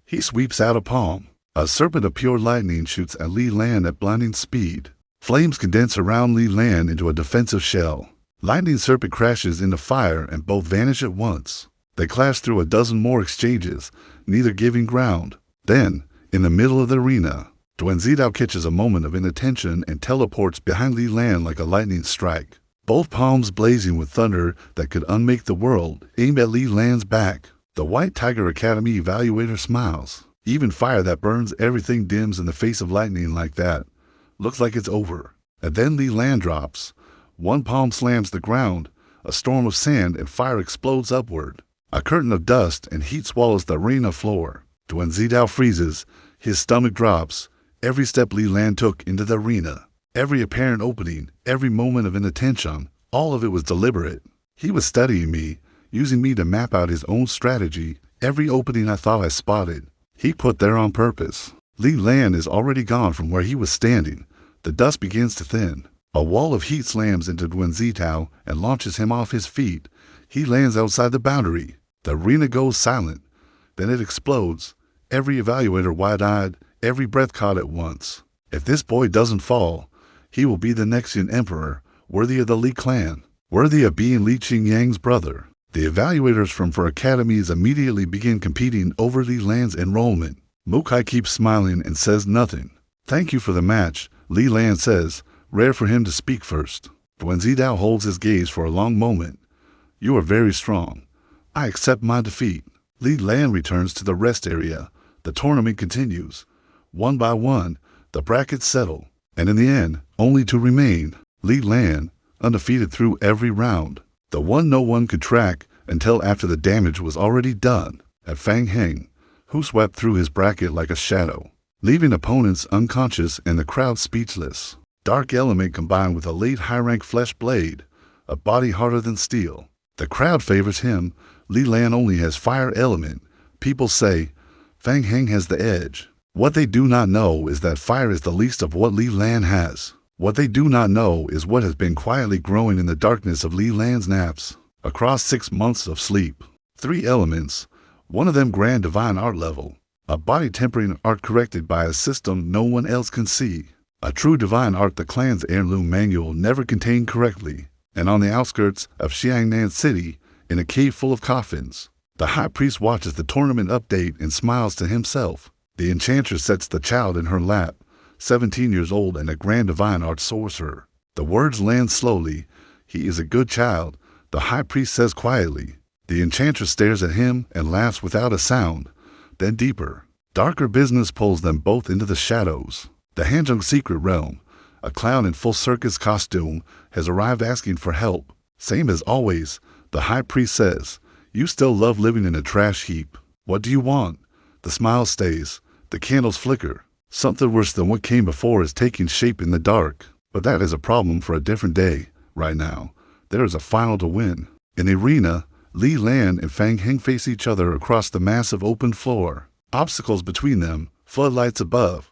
He sweeps out a palm. A serpent of pure lightning shoots at Li Lan at blinding speed. Flames condense around Li Lan into a defensive shell. Lightning serpent crashes into fire and both vanish at once. They clash through a dozen more exchanges, neither giving ground. Then, in the middle of the arena, Duan Zidao catches a moment of inattention and teleports behind Li Lan like a lightning strike. Both palms blazing with thunder that could unmake the world, aimed at Li Lan's back. The White Tiger Academy evaluator smiles. Even fire that burns everything dims in the face of lightning like that. Looks like it's over. And then Li Lan drops. One palm slams the ground. A storm of sand and fire explodes upward. A curtain of dust and heat swallows the arena floor. Duan Zidao freezes. His stomach drops. Every step Li Lan took into the arena, every apparent opening, every moment of inattention, all of it was deliberate. He was studying me, using me to map out his own strategy. Every opening I thought I spotted, he put there on purpose. Li Lan is already gone from where he was standing. The dust begins to thin. A wall of heat slams into Duan Zidao and launches him off his feet. He lands outside the boundary. The arena goes silent. Then it explodes. Every evaluator wide-eyed, every breath caught at once. If this boy doesn't fall, he will be the next young emperor, worthy of the Li clan, worthy of being Li Qingyang's brother. The evaluators from 4 academies immediately begin competing over Li Lan's enrollment. Mukai keeps smiling and says nothing. Thank you for the match, Li Lan says, rare for him to speak first. Duan Zidao holds his gaze for a long moment. You are very strong. I accept my defeat. Li Lan returns to the rest area. The tournament continues. One by one, the brackets settle, and in the end, only to remain Li Lan, undefeated through every round. The one no one could track until after the damage was already done at Fang Heng, who swept through his bracket like a shadow, leaving opponents unconscious and the crowd speechless. Dark element combined with a late high-rank flesh blade, a body harder than steel. The crowd favors him. Li Lan only has fire element. People say Fang Heng has the edge. What they do not know is that fire is the least of what Li Lan has. What they do not know is what has been quietly growing in the darkness of Li Lan's naps. Across 6 months of sleep, 3 elements, one of them grand divine art level, a body tempering art corrected by a system no one else can see, a true divine art the clan's heirloom manual never contained correctly, and on the outskirts of Xiangnan City, in a cave full of coffins, the high priest watches the tournament update and smiles to himself. The enchantress sets the child in her lap, 17 years old and a grand divine art sorcerer. The words land slowly. He is a good child, the high priest says quietly. The enchantress stares at him and laughs without a sound. Then deeper, darker business pulls them both into the shadows. The Hanzhong secret realm, a clown in full circus costume, has arrived asking for help. Same as always, the high priest says, you still love living in a trash heap. What do you want? The smile stays. The candles flicker. Something worse than what came before is taking shape in the dark. But that is a problem for a different day. Right now, there is a final to win. In the arena, Li Lan and Fang Heng face each other across the massive open floor. Obstacles between them, floodlights above.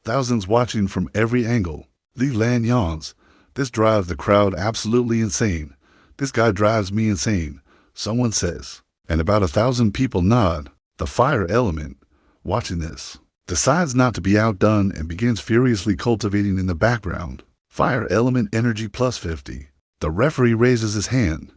Thousands watching from every angle. Li Lan yawns. This drives the crowd absolutely insane. This guy drives me insane, someone says. And about 1,000 people nod. The fire element, watching this, decides not to be outdone and begins furiously cultivating in the background. Fire element energy plus 50. The referee raises his hand.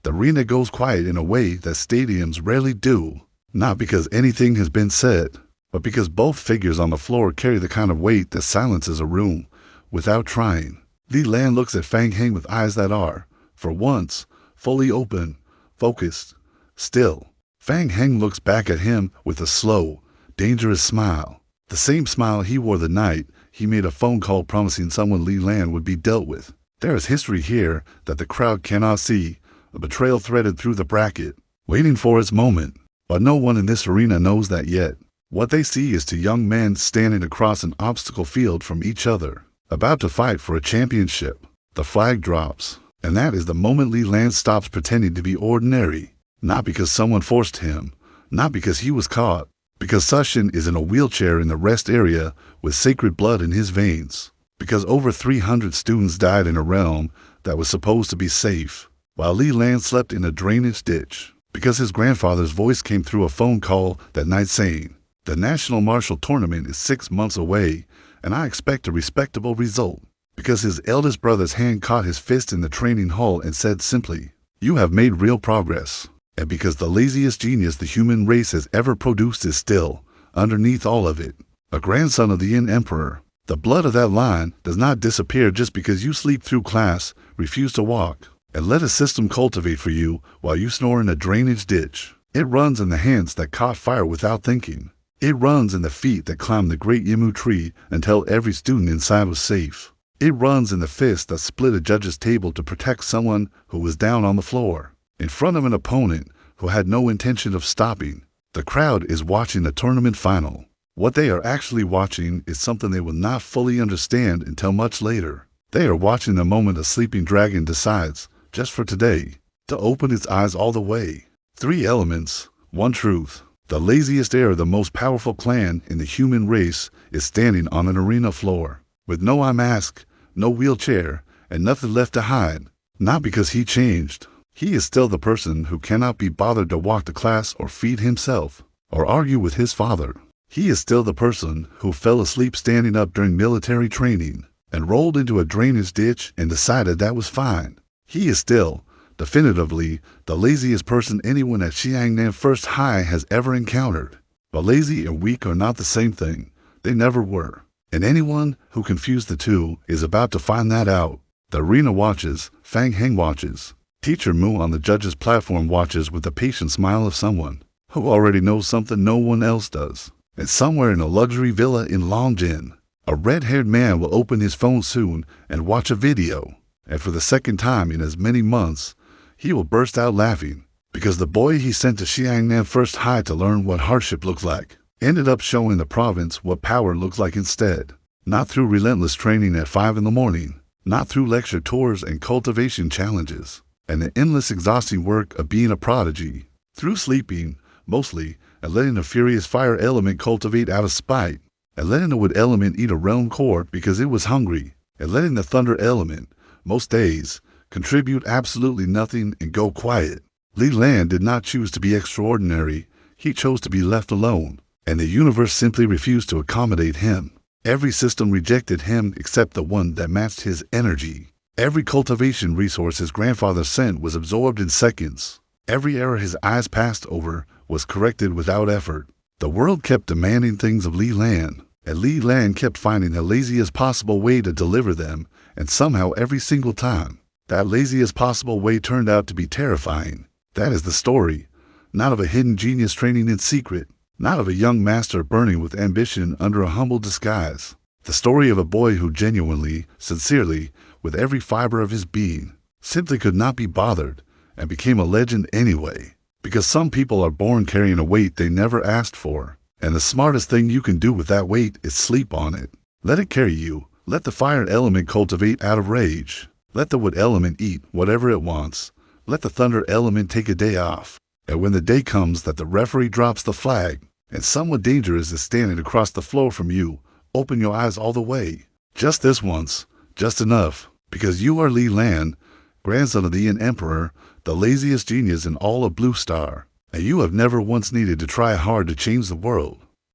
The arena goes quiet in a way that stadiums rarely do, not because anything has been said, but because both figures on the floor carry the kind of weight that silences a room without trying. Li Lan looks at Fang Heng with eyes that are, for once, fully open, focused, still. Fang Heng looks back at him with a slow, dangerous smile. The same smile he wore the night he made a phone call promising someone Li Lan would be dealt with. There is history here that the crowd cannot see, a betrayal threaded through the bracket, waiting for its moment. But no one in this arena knows that yet. What they see is 2 young men standing across an obstacle field from each other, about to fight for a championship. The flag drops, and that is the moment Li Lan stops pretending to be ordinary. Not because someone forced him, not because he was caught, because Sushin is in a wheelchair in the rest area with sacred blood in his veins, because over 300 students died in a realm that was supposed to be safe, while Li Lan slept in a drainage ditch, because his grandfather's voice came through a phone call that night saying, the National Martial Tournament is 6 months away, and I expect a respectable result, because his eldest brother's hand caught his fist in the training hall and said simply, you have made real progress. And because the laziest genius the human race has ever produced is still, underneath all of it, a grandson of the Yin Emperor. The blood of that line does not disappear just because you sleep through class, refuse to walk, and let a system cultivate for you while you snore in a drainage ditch. It runs in the hands that caught fire without thinking. It runs in the feet that climbed the great Yimu tree until every student inside was safe. It runs in the fist that split a judge's table to protect someone who was down on the floor, in front of an opponent who had no intention of stopping. The crowd is watching the tournament final. What they are actually watching is something they will not fully understand until much later. They are watching the moment a sleeping dragon decides, just for today, to open its eyes all the way. 3 elements, 1 truth. The laziest heir of the most powerful clan in the human race is standing on an arena floor, with no eye mask, no wheelchair, and nothing left to hide. Not because he changed. He is still the person who cannot be bothered to walk to class or feed himself, or argue with his father. He is still the person who fell asleep standing up during military training, and rolled into a drainage ditch and decided that was fine. He is still, definitively, the laziest person anyone at Xiangnan First High has ever encountered. But lazy and weak are not the same thing. They never were. And anyone who confused the two is about to find that out. The arena watches, Fang Heng watches. Teacher Mu on the judge's platform watches with the patient smile of someone who already knows something no one else does. And somewhere in a luxury villa in Longjin, a red-haired man will open his phone soon and watch a video. And for the second time in as many months, he will burst out laughing, because the boy he sent to Xiangnan First High to learn what hardship looks like ended up showing the province what power looks like instead. Not through relentless training at 5 in the morning, not through lecture tours and cultivation challenges, and the endless exhausting work of being a prodigy. Through sleeping, mostly, and letting the furious fire element cultivate out of spite, and letting the wood element eat a realm core because it was hungry, and letting the thunder element, most days, contribute absolutely nothing and go quiet. Li Lan did not choose to be extraordinary. He chose to be left alone, and the universe simply refused to accommodate him. Every system rejected him except the one that matched his energy. Every cultivation resource his grandfather sent was absorbed in seconds. Every error his eyes passed over was corrected without effort. The world kept demanding things of Li Lan, and Li Lan kept finding the laziest possible way to deliver them, and somehow every single time, that laziest possible way turned out to be terrifying. That is the story, not of a hidden genius training in secret, not of a young master burning with ambition under a humble disguise. The story of a boy who genuinely, sincerely, with every fiber of his being, simply could not be bothered, and became a legend anyway. Because some people are born carrying a weight they never asked for, and the smartest thing you can do with that weight is sleep on it. Let it carry you. Let the fire element cultivate out of rage. Let the wood element eat whatever it wants. Let the thunder element take a day off. And when the day comes that the referee drops the flag, and someone dangerous is standing across the floor from you, open your eyes all the way. Just this once, just enough, because you are Li Lan, grandson of the Yin Emperor, the laziest genius in all of Blue Star, and you have never once needed to try hard to change the world.